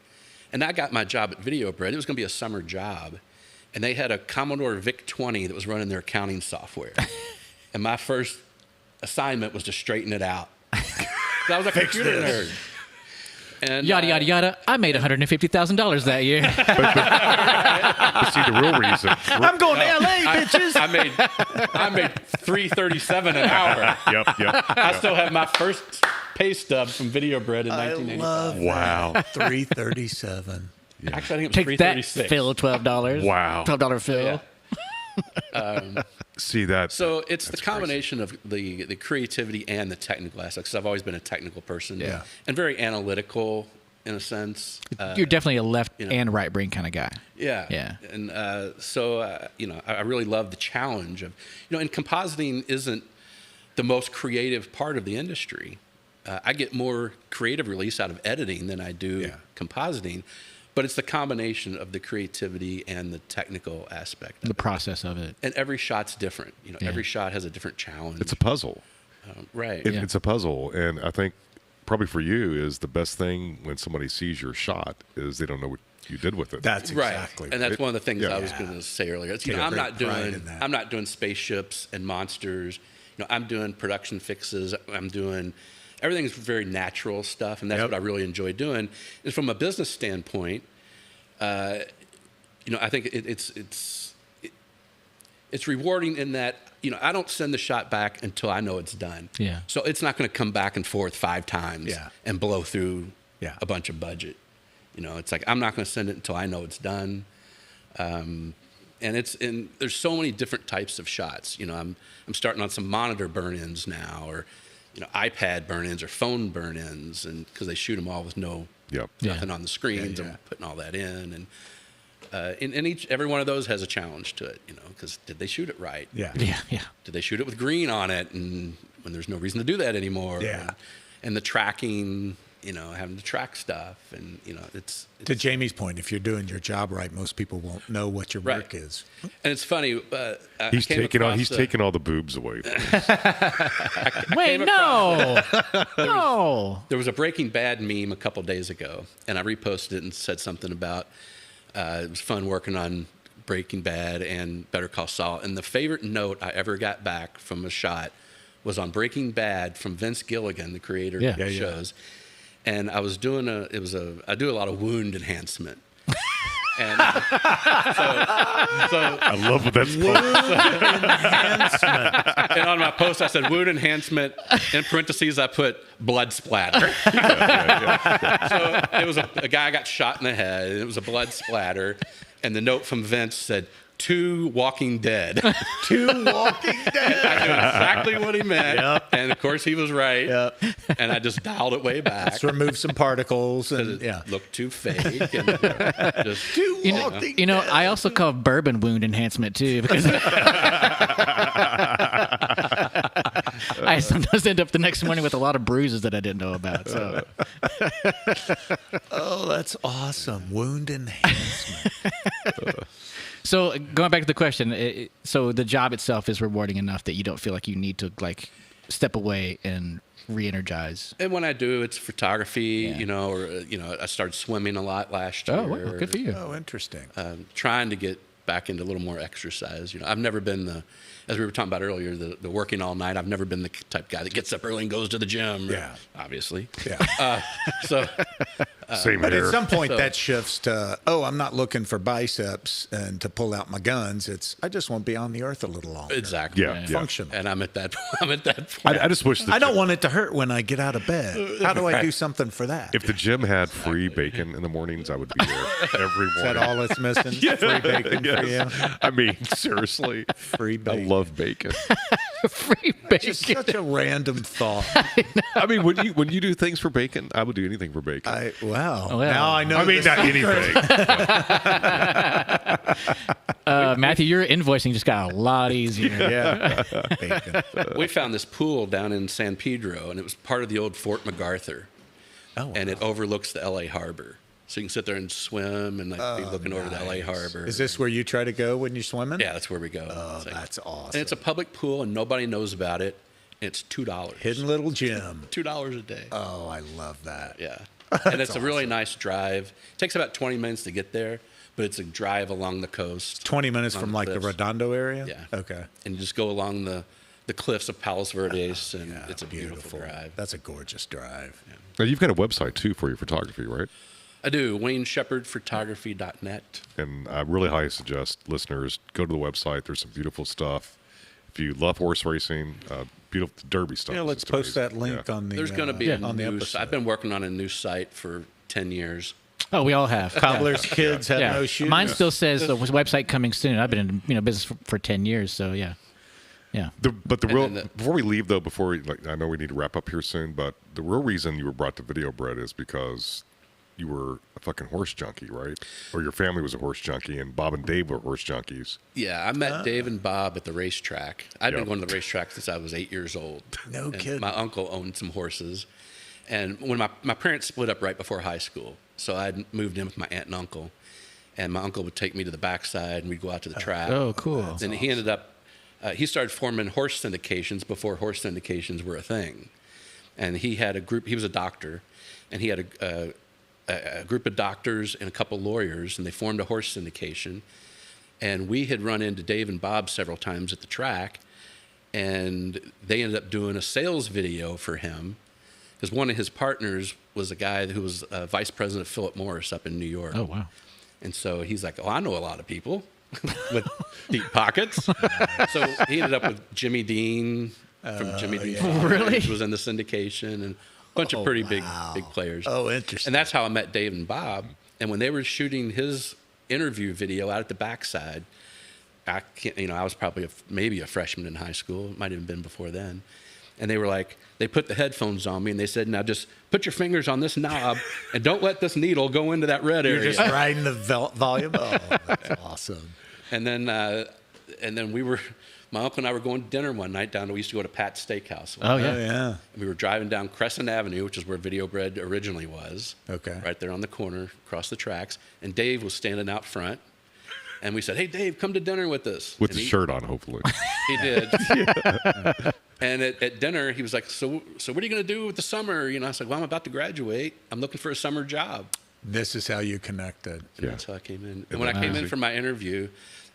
and I got my job at Video Bread. It was going to be a summer job, and they had a Commodore VIC-20 that was running their accounting software. And my first assignment was to straighten it out. 'Cause I was a computer nerd. And Yada yada yada. I made $150,000 that year. But see, the real reason. I'm going to LA, bitches. I made $3.37 an hour. Yep. I still have my first pay stub from Video Bread in I 1985. love Wow. 337. Actually, I think it was Take that, $3.36. Phil. $12. Wow. $12 Phil. Yeah. See that. So it's the That's combination of the creativity and the technical aspects. I've always been a technical person, Yeah. and very analytical in a sense. You're definitely a left know. and right brain kind of guy. Yeah. Yeah. And so I really love the challenge of, and compositing isn't the most creative part of the industry. I get more creative release out of editing than I do compositing, but it's the combination of the creativity and the technical aspect. The process of it. And every shot's different. Yeah. Every shot has a different challenge. it's a puzzle. Right. Yeah. It's a puzzle, and I think probably for you is the best thing when somebody sees your shot is they don't know what you did with it. That's Right, exactly. and that's one of the things Yeah. I was going to say earlier. It's, Take a I'm great not pride doing in that. I'm not doing spaceships and monsters. I'm doing production fixes. I'm doing everything's very natural stuff, and that's Yep. what I really enjoy doing. And from a business standpoint, I think it's rewarding in that I don't send the shot back until I know it's done. Yeah. So it's not going to come back and forth 5 times Yeah. and blow through Yeah. a bunch of budget. It's like I'm not going to send it until I know it's done. And there's so many different types of shots. I'm starting on some monitor burn-ins now, or iPad burn-ins or phone burn-ins, and because they shoot them all with Yep. nothing on the screens. Yeah, yeah. I'm putting all that in, and every one of those has a challenge to it. Because did they shoot it right? Yeah. Yeah. Yeah. Did they shoot it with green on it, and when there's no reason to do that anymore? Yeah. And the tracking, having to track stuff, and it's To Jamie's point, if you're doing your job right, most people won't know what your Right. work is. and it's funny. He's taking all the boobs away. Wait, no. No. There was a Breaking Bad meme a couple days ago, and I reposted it and said something about it was fun working on Breaking Bad and Better Call Saul. And the favorite note I ever got back from a shot was on Breaking Bad from Vince Gilligan, the creator Yeah. of the Yeah, yeah. shows. And I was doing I do a lot of wound enhancement. And so I love what that's called. and on my post I said wound enhancement. In parentheses I put blood splatter. So it was a guy got shot in the head, and it was a blood splatter. And the note from Vince said, 2 Walking Dead. 2 Walking Dead. I knew exactly what he meant. And of course he was right. Yep. And I just dialed it way back. Let's remove some particles and It looked too fake. And just, 2 You know, Walking you know, Dead. I also call bourbon wound enhancement too because I sometimes end up the next morning with a lot of bruises that I didn't know about. So Oh, that's awesome. Wound enhancement. So going back to the question, so the job itself is rewarding enough that you don't feel like you need to like step away and re-energize. and when I do, it's photography, Yeah. you know, or, I started swimming a lot last year. Oh, wow, good for you. Oh, interesting. Trying to get back into a little more exercise. I've never been as we were talking about earlier, the working all night. I've never been the type guy that gets up early and goes to the gym. Yeah. Obviously. Yeah. So Same But here. at some point, that shifts to, I'm not looking for biceps and to pull out my guns. It's, I just want to be on the earth a little longer. exactly. Yeah. Functional. And I'm at that point. I just wish I don't want it to hurt when I get out of bed. How do I do something for that? if the gym had free bacon in the mornings, I would be there every morning. Is that all it's missing? Free bacon for you? I mean, seriously, Free I bacon. love bacon. Free bacon. Just such a random thought. I mean, when you do things for bacon, I would do anything for bacon. Wow. Oh, yeah. Now I know. I mean, the not secret. anything. Matthew, your invoicing just got a lot easier. Yeah. Bacon. We found this pool down in San Pedro, and it was part of the old Fort MacArthur. Oh, And it overlooks the L.A. harbor. So you can sit there and swim and be looking over the L.A. harbor. Is this where you try to go when you're swimming? Yeah, that's where we go. Oh, It's like- that's awesome. And it's a public pool, and nobody knows about it. And it's $2. hidden little gym. $2 a day. Oh, I love that. Yeah. And it's a really nice drive. It takes about 20 minutes to get there, but it's a drive along the coast. 20 minutes along from like the cliffs. Redondo area? Yeah. Okay. And you just go along the cliffs of Palos Verdes, and Yeah, it's a beautiful drive. That's a gorgeous drive. Now, you've got a website too for your photography, right? I do. WayneShepardPhotography.net. And I really highly suggest listeners go to the website. There's some beautiful stuff. If you love horse racing, beautiful derby stuff. Yeah, is let's just post amazing. that link Yeah. on the There's going to be a on the new episode. I've been working on a new site for 10 years. Oh, we all have. Cobbler's kids have Yeah. no shoes. Mine still says the website coming soon. I've been in business for 10 years, so yeah. Yeah. But the And real then before we leave though, I know we need to wrap up here soon, but the real reason you were brought to Video Bread is because you were a fucking horse junkie, right? Or your family was a horse junkie, and Bob and Dave were horse junkies. Yeah, I met Dave and Bob at the racetrack. I'd been Yep. going to the racetrack since I was 8 years old. No And kidding. My uncle owned some horses. And when my parents split up right before high school, so I'd moved in with my aunt and uncle. And my uncle would take me to the backside, and we'd go out to the track. Oh, cool. Then he ended up, he started forming horse syndications before horse syndications were a thing. And he had a group, he was a doctor, and he had a group of doctors and a couple lawyers, and they formed a horse syndication. And we had run into Dave and Bob several times at the track, and they ended up doing a sales video for him, because one of his partners was a guy who was vice president of Philip Morris up in New York. Oh, wow. And so he's like, I know a lot of people with deep pockets. So he ended up with Jimmy Dean from Jimmy Dean. Really? Who was in the syndication, and a bunch of pretty big players. Oh, interesting. And that's how I met Dave and Bob. And when they were shooting his interview video out at the backside, I was probably maybe a freshman in high school. It might have been before then. And they were like, they put the headphones on me, and they said, now just put your fingers on this knob and don't let this needle go into that red You're area. just riding the volume. Oh, that's awesome. And then my uncle and I were going to dinner one night Oh, we used to go to Pat's Steakhouse. Oh, yeah. yeah. And we were driving down Crescent Avenue, which is where Video Bread originally was. Okay. Right there on the corner, across the tracks. And Dave was standing out front. And we said, hey, Dave, come to dinner with us. With And the shirt on, hopefully. He did. And at dinner, he was like, so what are you going to do with the summer? I was like, well, I'm about to graduate. I'm looking for a summer job. This is how you connected. And Yeah. that's how I came in. And when I came in for my interview,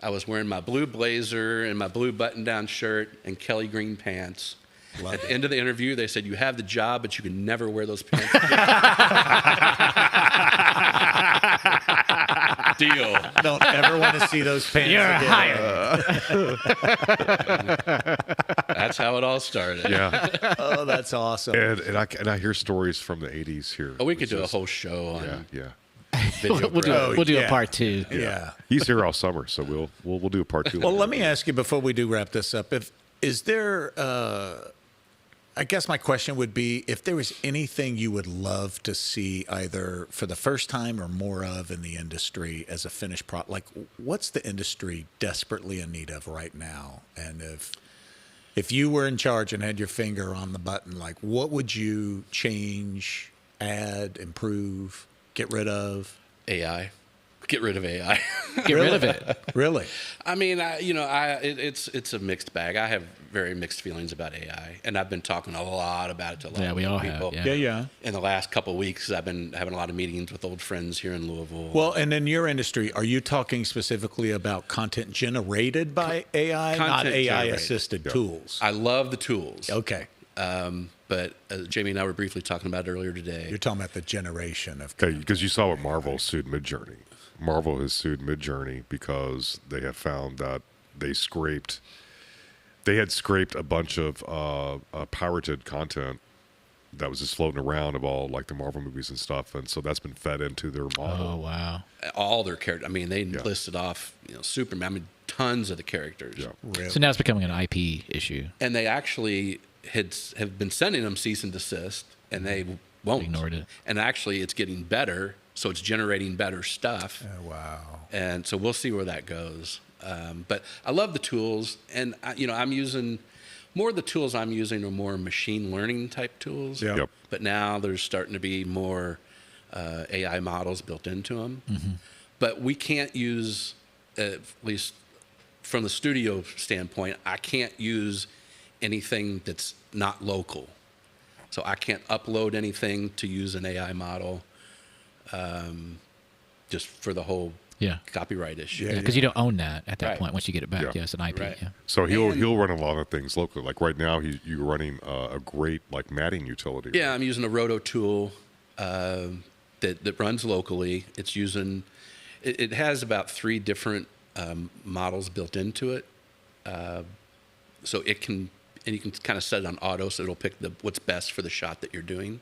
I was wearing my blue blazer and my blue button-down shirt and Kelly green pants. At the end of the interview, they said, you have the job, but you can never wear those pants again. Deal. Don't ever want to see those pants You're again. hired. That's how it all started. Yeah. Oh, that's awesome. And I hear stories from the 80s here. Oh, we could It's do a just- whole show on Yeah, yeah. video. we'll do a part 2. Yeah. He's here all summer, so we'll do a part 2. Well, let me ask you before we do wrap this up. Is there? I guess my question would be if there was anything you would love to see either for the first time or more of in the industry as a finished product. Like, what's the industry desperately in need of right now? And if you were in charge and had your finger on the button, like, what would you change, add, improve, get rid of? AI. Get rid of AI. Get rid of it. Really? I mean, it's a mixed bag. I have very mixed feelings about AI, and I've been talking a lot about it to a lot we all of people. have. Yeah. In the last couple of weeks, I've been having a lot of meetings with old friends here in Louisville. Well, and in your industry, are you talking specifically about content generated by AI, not Content AI-assisted tools? I love the tools. Okay. But Jamie and I were briefly talking about it earlier today. You're talking about the generation of Because you saw what Marvel sued Midjourney. Marvel has sued Midjourney because they have found that they had scraped a bunch of pirated content that was just floating around of all like the Marvel movies and stuff, and so that's been fed into their model. Oh, wow. All their characters. I mean, they listed off, Superman. I mean, tons of the characters. Yeah. Really? So now it's becoming an IP issue. And they actually have been sending them cease and desist, and they won't. Ignored it. And actually, it's getting better, so it's generating better stuff. Oh, wow. And so we'll see where that goes. But I love the tools, and I'm using more of the tools I'm using are more machine learning type tools. Yeah. Yep. But now there's starting to be more AI models built into them. Mm-hmm. But we can't use, at least from the studio standpoint, I can't use anything that's not local. So I can't upload anything to use an AI model just for the whole copyright issue. Yeah. Because you don't own that at that Right. point. Once you get it back, Yeah. it's an IP. Right. Yeah. So he'll run a lot of things locally. Like right now, you're running a great like matting utility. Yeah, I'm using a roto tool that runs locally. It's using it has about 3 different models built into it, so it can, and you can kind of set it on auto, so it'll pick what's best for the shot that you're doing.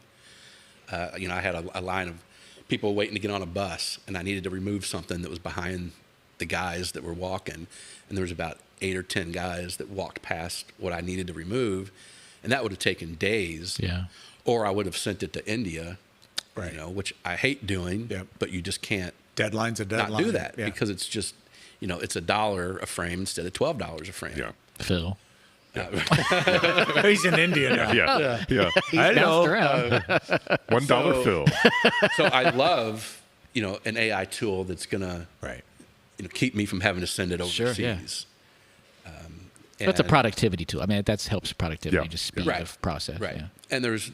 I had a line of people waiting to get on a bus, and I needed to remove something that was behind the guys that were walking, and there was about 8 or 10 guys that walked past what I needed to remove, and that would have taken days. Yeah. Or I would have sent it to India, Right. which I hate doing, Yep. but you just can't Deadline's a deadline. not do that Yeah. because it's just, it's $1 a frame instead of $12 a frame. Yeah. Phil. He's in India now. Yeah. I know. Bounced around. $1 Phil. So I love, an AI tool that's gonna, Right. keep me from having to send it overseas. Sure, yeah. That's a And- productivity tool. I mean, that helps productivity, Yeah. just speed Right. of process. Right. Yeah. And there's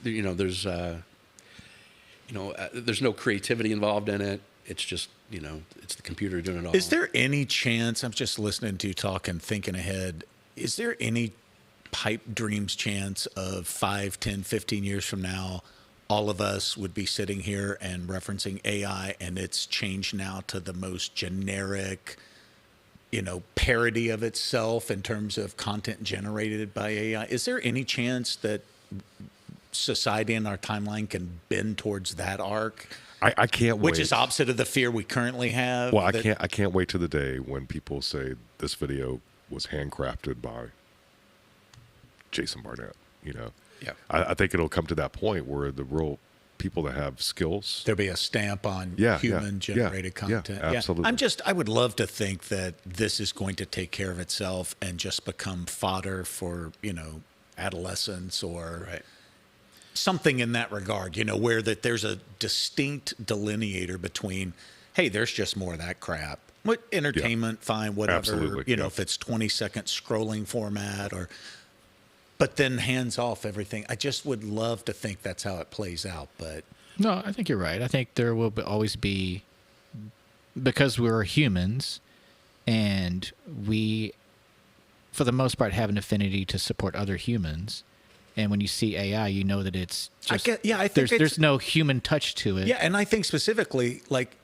no creativity involved in it. It's just, it's the computer doing it all. Is there any chance, I'm just listening to you talk and thinking ahead, is there any pipe dreams chance of 5, 10, 15 years from now, all of us would be sitting here and referencing AI and it's changed now to the most generic, parody of itself in terms of content generated by AI? Is there any chance that society and our timeline can bend towards that arc? I can't wait. Which is opposite of the fear we currently have. Well, that- I can't wait to the day when people say this video was handcrafted by Jason Barnett. Yeah. I think it'll come to that point where the real people that have skills. There'll be a stamp on Yeah, human-generated yeah, content. absolutely. I would love to think that this is going to take care of itself and just become fodder for, adolescents or Right. something in that regard, where that there's a distinct delineator between, hey, there's just more of that crap. What entertainment, fine, whatever, Absolutely, yeah. if it's 20-second scrolling format but then hands off everything. I just would love to think that's how it plays out, but No, I think you're right. I think there will always be, because we're humans and we, for the most part, have an affinity to support other humans. And when you see AI, you know that it's just, I think there's no human touch to it. Yeah, and I think specifically, like,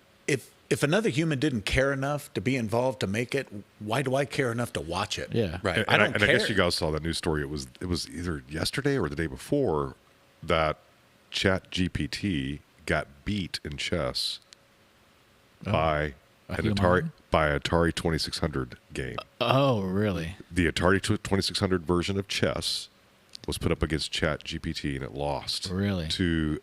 if another human didn't care enough to be involved to make it, why do I care enough to watch it? Yeah. Right. I don't and I guess care. you guys saw that news story. It was either yesterday or the day before that Chat GPT got beat in chess by an human? Atari 2600 game. Oh, really? The Atari 2600 version of chess was put up against Chat GPT, and it lost. Really? To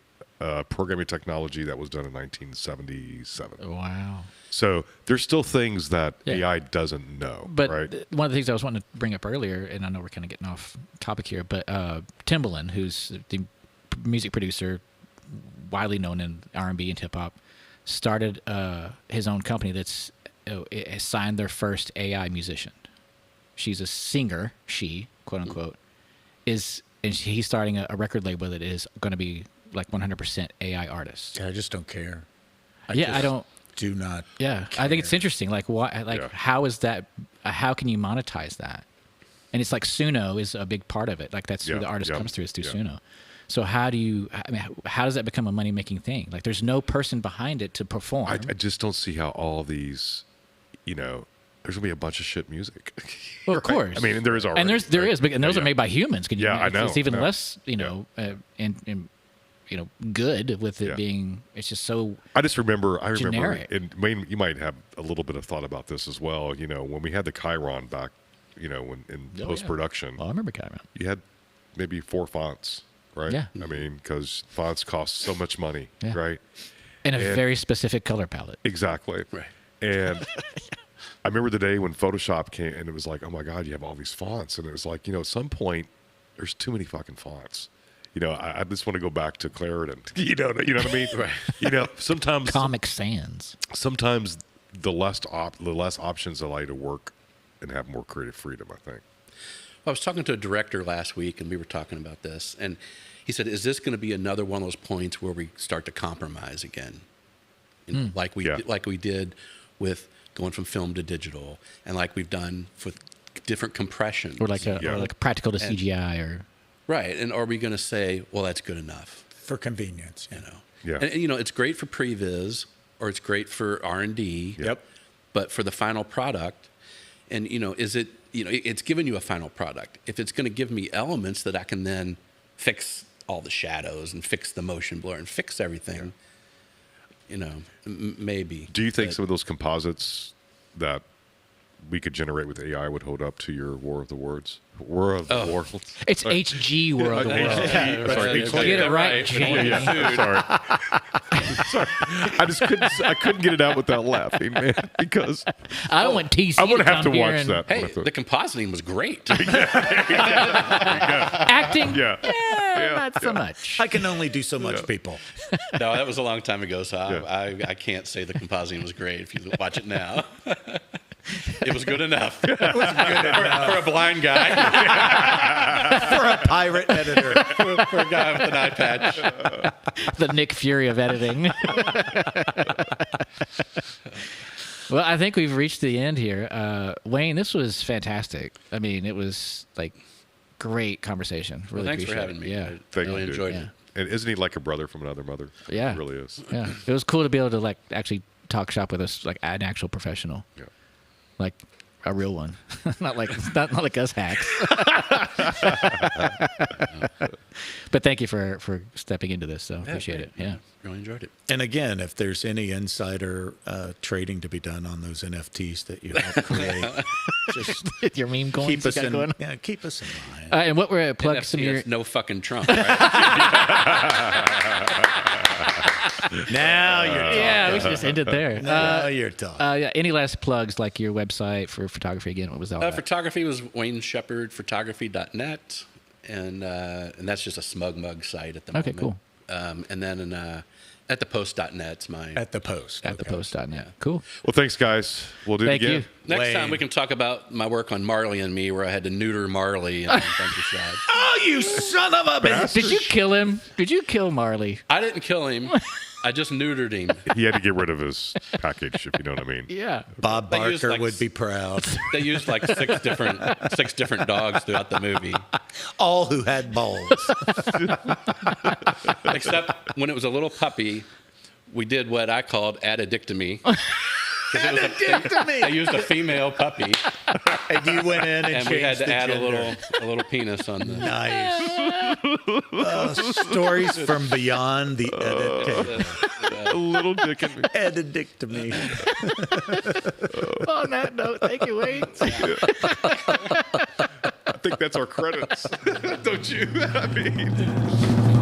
programming technology that was done in 1977. Wow. So there's still things that Yeah. AI doesn't know, But right? one of the things I was wanting to bring up earlier, and I know we're kind of getting off topic here, but Timbaland, who's the music producer, widely known in R&B and hip hop, started his own company that's has signed their first AI musician. She's a singer, quote unquote, and he's starting a record label that is going to be like 100% AI artists. Yeah, I just don't care. I don't. Do not. Yeah, I think it's interesting. Like, why? Like, Yeah. how is that? How can you monetize that? And it's like Suno is a big part of it. Like, that's who Yeah, the artist yeah, comes through is through yeah. Suno. So how do you? I mean, how does that become a money making thing? Like, there's no person behind it to perform. I just don't see how all these, there's gonna be a bunch of shit music. Well, of course. I mean, there is already. and there right? is, and those Yeah. are made by humans. Can you? Yeah, I know, It's even I know. less, and good with it Yeah. being. It's just so. I remember, Generic. and Wayne, you might have a little bit of thought about this as well. When we had the Chiron back, when in Oh, yeah. post production, Well, I remember Chiron. you had maybe 4 fonts, right? Yeah. I mean, because fonts cost so much money, Yeah. right? And a And- very specific color palette. Exactly. Right. And I remember the day when Photoshop came, and it was like, oh my God, you have all these fonts, and it was like, at some point, there's too many fucking fonts. I just want to go back to Clarendon. You know what I mean? Right. Sometimes Comic Sans. sometimes the less options allow you to work and have more creative freedom, I think. I was talking to a director last week, and we were talking about this, and he said, "Is this going to be another one of those points where we start to compromise again, like we Yeah. did with going from film to digital, and like we've done with different compressions, Or like Yeah. or like practical to And- CGI or right? And are we going to say, well, that's good enough, For convenience. you know? Yeah. And it's great for previs or it's great for R&D. Yep. But for the final product, and is it? It's giving you a final product. If it's going to give me elements that I can then fix all the shadows and fix the motion blur and fix everything, maybe. Do you think But- some of those composites that we could generate with AI would hold up to your War of the Words? War of the Worlds? it's HG World of the World. Sorry, Get it right, Jamie. Sorry. Sorry. I couldn't get it out without laughing, man, because I don't want TC. I'm going to to have to come here watch and that. Hey, the compositing was great. Acting, Yeah. not so much. I can only do so much, people. No, that was a long time ago, so I can't say the compositing was great if you watch it now. It was good enough. For a blind guy. For a pirate editor. For a guy with an eye patch. The Nick Fury of editing. Well, I think we've reached the end here. Wayne, this was fantastic. I mean, it was like great conversation. Really Thanks for appreciate having it. me. Yeah. I Thank really you, dude. enjoyed Yeah. it. And isn't he like a brother from another mother? Yeah. He really is. Yeah. It was cool to be able to like actually talk shop with us like an actual professional. Yeah. Like a real one. not like us hacks. But thank you for stepping into this. So appreciate it. Yeah. Really enjoyed it. And again, if there's any insider trading to be done on those NFTs that you help create, just Your meme coins keep you us got in. going. Yeah, keep us in line. And what were plug some of NFC your is no fucking Trump, right? Now you're talking. Yeah, we should just end it there. Now you're talking. Yeah, any last plugs like your website for photography again? What was that? All about? Photography was WayneShepardPhotography.net, and that's just a smug mug site at the Okay, moment. cool. And then at thepost.net's my At the post. At Okay. thepost.net. Yeah. Cool. Well, thanks, guys. We'll do Thank it again. you. Next Wayne. time we can talk about my work on Marley and Me, where I had to neuter Marley and Countryside. Oh, you son of a bitch! Did you kill him? Did you kill Marley? I didn't kill him. I just neutered him. He had to get rid of his package, if you know what I mean. Yeah. Bob They used Barker like would be proud. They used like six different dogs throughout the movie, All who had balls. except when it was a little puppy. We did what I called addictomy. They used a female puppy, And you went in and, and changed we had to the add gender. a little penis on the. Nice. Stories from beyond the edit table. A little dick in me. Edidictomy. On that note, thank you, Wayne. I think that's our credits. Don't you? I mean.